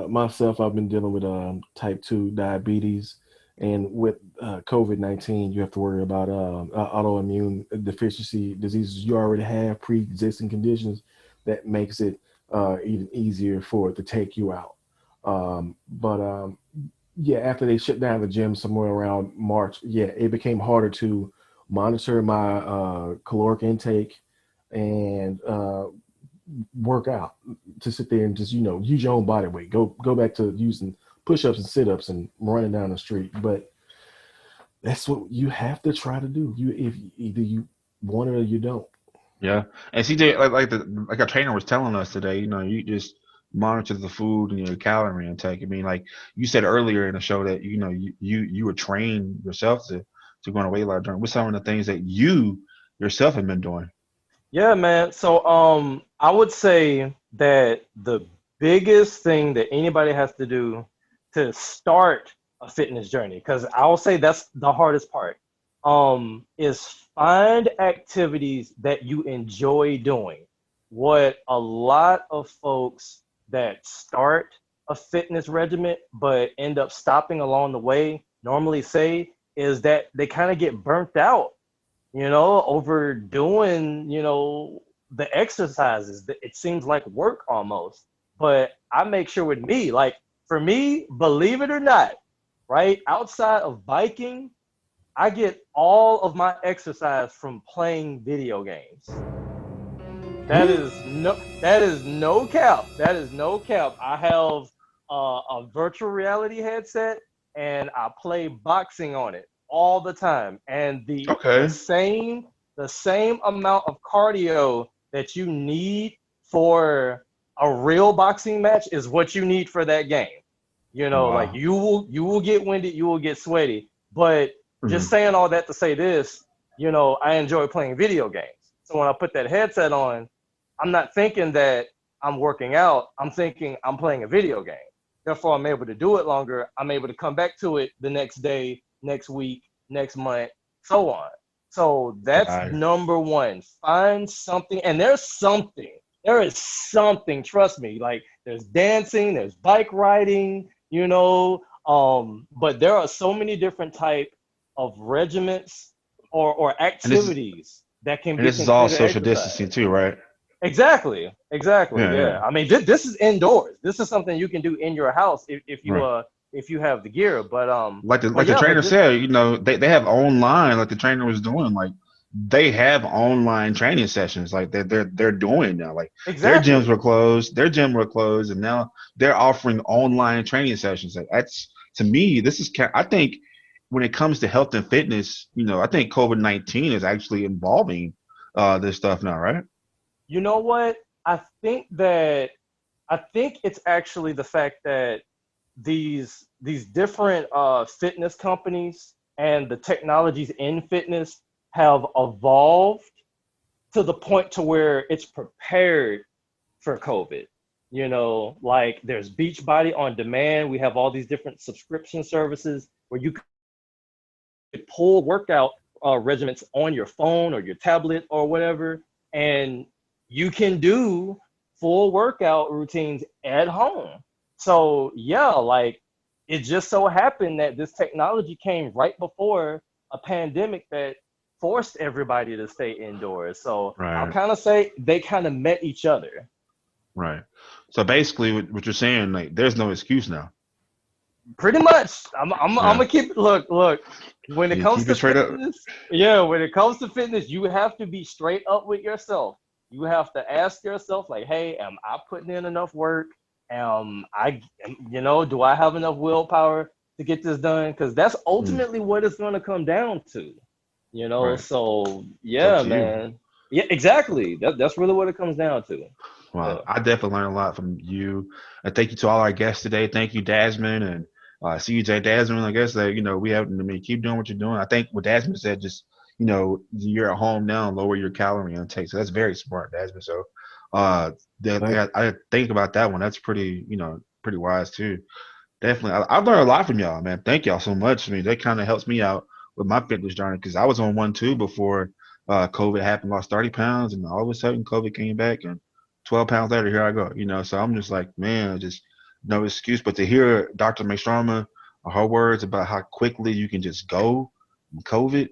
myself, I've been dealing with type 2 diabetes. And with COVID-19, you have to worry about autoimmune deficiency diseases. You already have pre-existing conditions that makes it even easier for it to take you out. Yeah, after they shut down the gym somewhere around March, it became harder to monitor my caloric intake and work out, to sit there and just, use your own body weight. Go back to using push-ups and sit-ups and running down the street. But that's what you have to try to do. If either you want it or you don't. Yeah, and CJ, like our trainer was telling us today, you just monitor the food and your calorie intake. Like you said earlier in the show that you were trained yourself to go on a weight loss journey. What's some of the things that you yourself have been doing? Yeah, man. So I would say that the biggest thing that anybody has to do to start a fitness journey, because I will say that's the hardest part, is find activities that you enjoy doing. What a lot of folks that start a fitness regimen but end up stopping along the way normally say is that they kind of get burnt out, overdoing, the exercises. It seems like work almost. But I make sure with me, like for me, believe it or not, right, outside of biking, I get all of my exercise from playing video games. That is no cap. That is no cap. I have a virtual reality headset and I play boxing on it all the time. And the same amount of cardio that you need for a real boxing match is what you need for that game. Wow. Like you will get winded, you will get sweaty. But just saying all that to say this, I enjoy playing video games. So when I put that headset on, I'm not thinking that I'm working out. I'm thinking I'm playing a video game. Therefore, I'm able to do it longer. I'm able to come back to it the next day, next week, next month, so on. So that's number one. Find something. And there is something, trust me. Like there's dancing, there's bike riding, but there are so many different type of regiments or activities that can be considered. This is all social exercise. distancing too, right? Exactly. Yeah. I mean, this is indoors. This is something you can do in your house if you have the gear. But the trainer said, they have online, like the trainer was doing, like they have online training sessions, like they're doing now. Like their gyms were closed, and now they're offering online training sessions. Like that's, to me, I think when it comes to health and fitness, I think COVID-19 is actually involving this stuff now, right? You know what? I think it's actually the fact that these different fitness companies and the technologies in fitness have evolved to the point to where it's prepared for COVID. Like there's Beachbody on demand. We have all these different subscription services where you pull workout regimens on your phone or your tablet or whatever, and you can do full workout routines at home. So yeah, like it just so happened that this technology came right before a pandemic that forced everybody to stay indoors. So I'll Right. kind of say they kind of met each other. Right. So basically, what you're saying, like, there's no excuse now. Pretty much. I'm Yeah. gonna keep look. When it You comes keep it to straight up. fitness, yeah, when it comes to fitness, you have to be straight up with yourself. You have to ask yourself, like, hey, am I putting in enough work? Do I have enough willpower to get this done? Because that's ultimately what it's gonna come down to. Right. So It's up yeah, to you. man. Yeah, exactly. That's really what it comes down to. Wow. Yeah. I definitely learned a lot from you. And thank you to all our guests today. Thank you, Desmond, and CJ Desmond. I guess that, we have, keep doing what you're doing. I think what Desmond said, just, you're at home now, lower your calorie intake. So that's very smart, Desmond. So I think about that one. That's pretty, pretty wise too. Definitely. I've learned a lot from y'all, man. Thank y'all so much. I mean, that kind of helps me out with my fitness journey, because I was on one too before COVID happened, lost 30 pounds, and all of a sudden COVID came back, and 12 pounds later, here I go. So I'm just like, man, just no excuse. But to hear Dr. McSharma, her words about how quickly you can just go from COVID,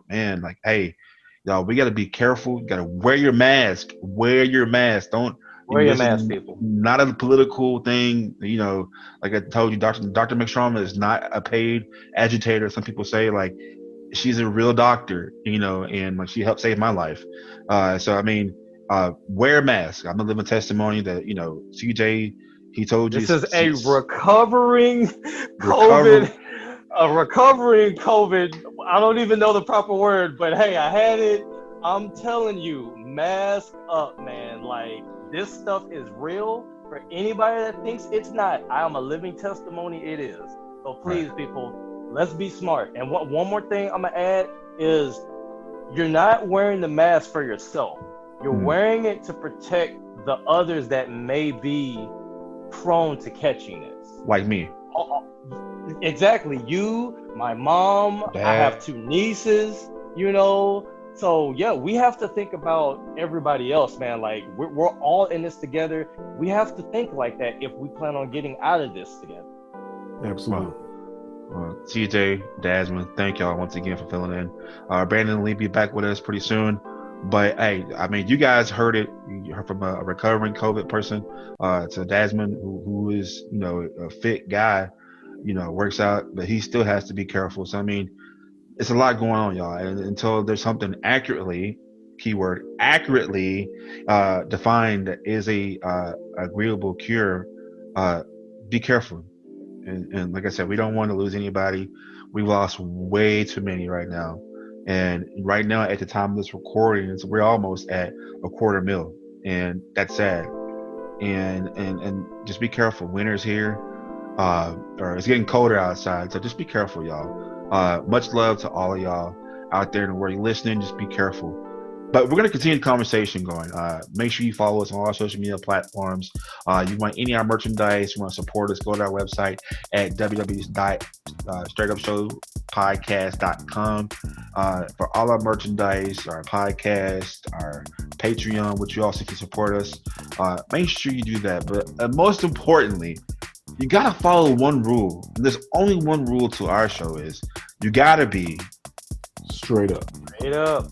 man, like, hey, y'all, we got to be careful. You got to wear your mask. Wear your mask. Don't. Wear your This is mask, people. not a political thing. Like I told you, Dr. McSharma is not a paid agitator. Some people say, like, she's a real doctor, and like she helped save my life. So I mean, wear a mask. I'm a living testimony that, CJ, he told you This is a recover. recovering COVID. I don't even know the proper word, but hey, I had it. I'm telling you, mask up, man. Like, this stuff is real. For anybody that thinks it's not, I am a living testimony it is. So please, people, let's be smart. And one more thing I'm gonna add is, you're not wearing the mask for yourself. You're wearing it to protect the others that may be prone to catching this. Like me. Exactly. You, my mom, Dad. I have 2 nieces, So yeah, we have to think about everybody else, man. Like, we're all in this together. We have to think like that if we plan on getting out of this together. Absolutely. Well, CJ, Desmond, thank y'all once again for filling in. Brandon Lee be back with us pretty soon. But hey, I mean, you guys heard it. You heard from a recovering COVID person to Desmond, who is, a fit guy, works out, but he still has to be careful. So I mean, it's a lot going on, y'all. And until there's something accurately, keyword accurately, defined that is a agreeable cure, be careful. And like I said, we don't want to lose anybody. We've lost way too many right now. And right now, at the time of this recording, we're almost at a 250,000, and that's sad. And just be careful. Winter's here, or it's getting colder outside, so just be careful, y'all. Much love to all of y'all out there in the world. You're listening, just be careful. But we're going to continue the conversation going. Make sure you follow us on all our social media platforms. You want any of our merchandise, you want to support us, go to our website at www.straightupshowpodcast.com for all our merchandise, our podcast, our Patreon, which you also can support us. Make sure you do that. But most importantly, you got to follow one rule. And there's only one rule to our show is you got to be straight up. Straight up.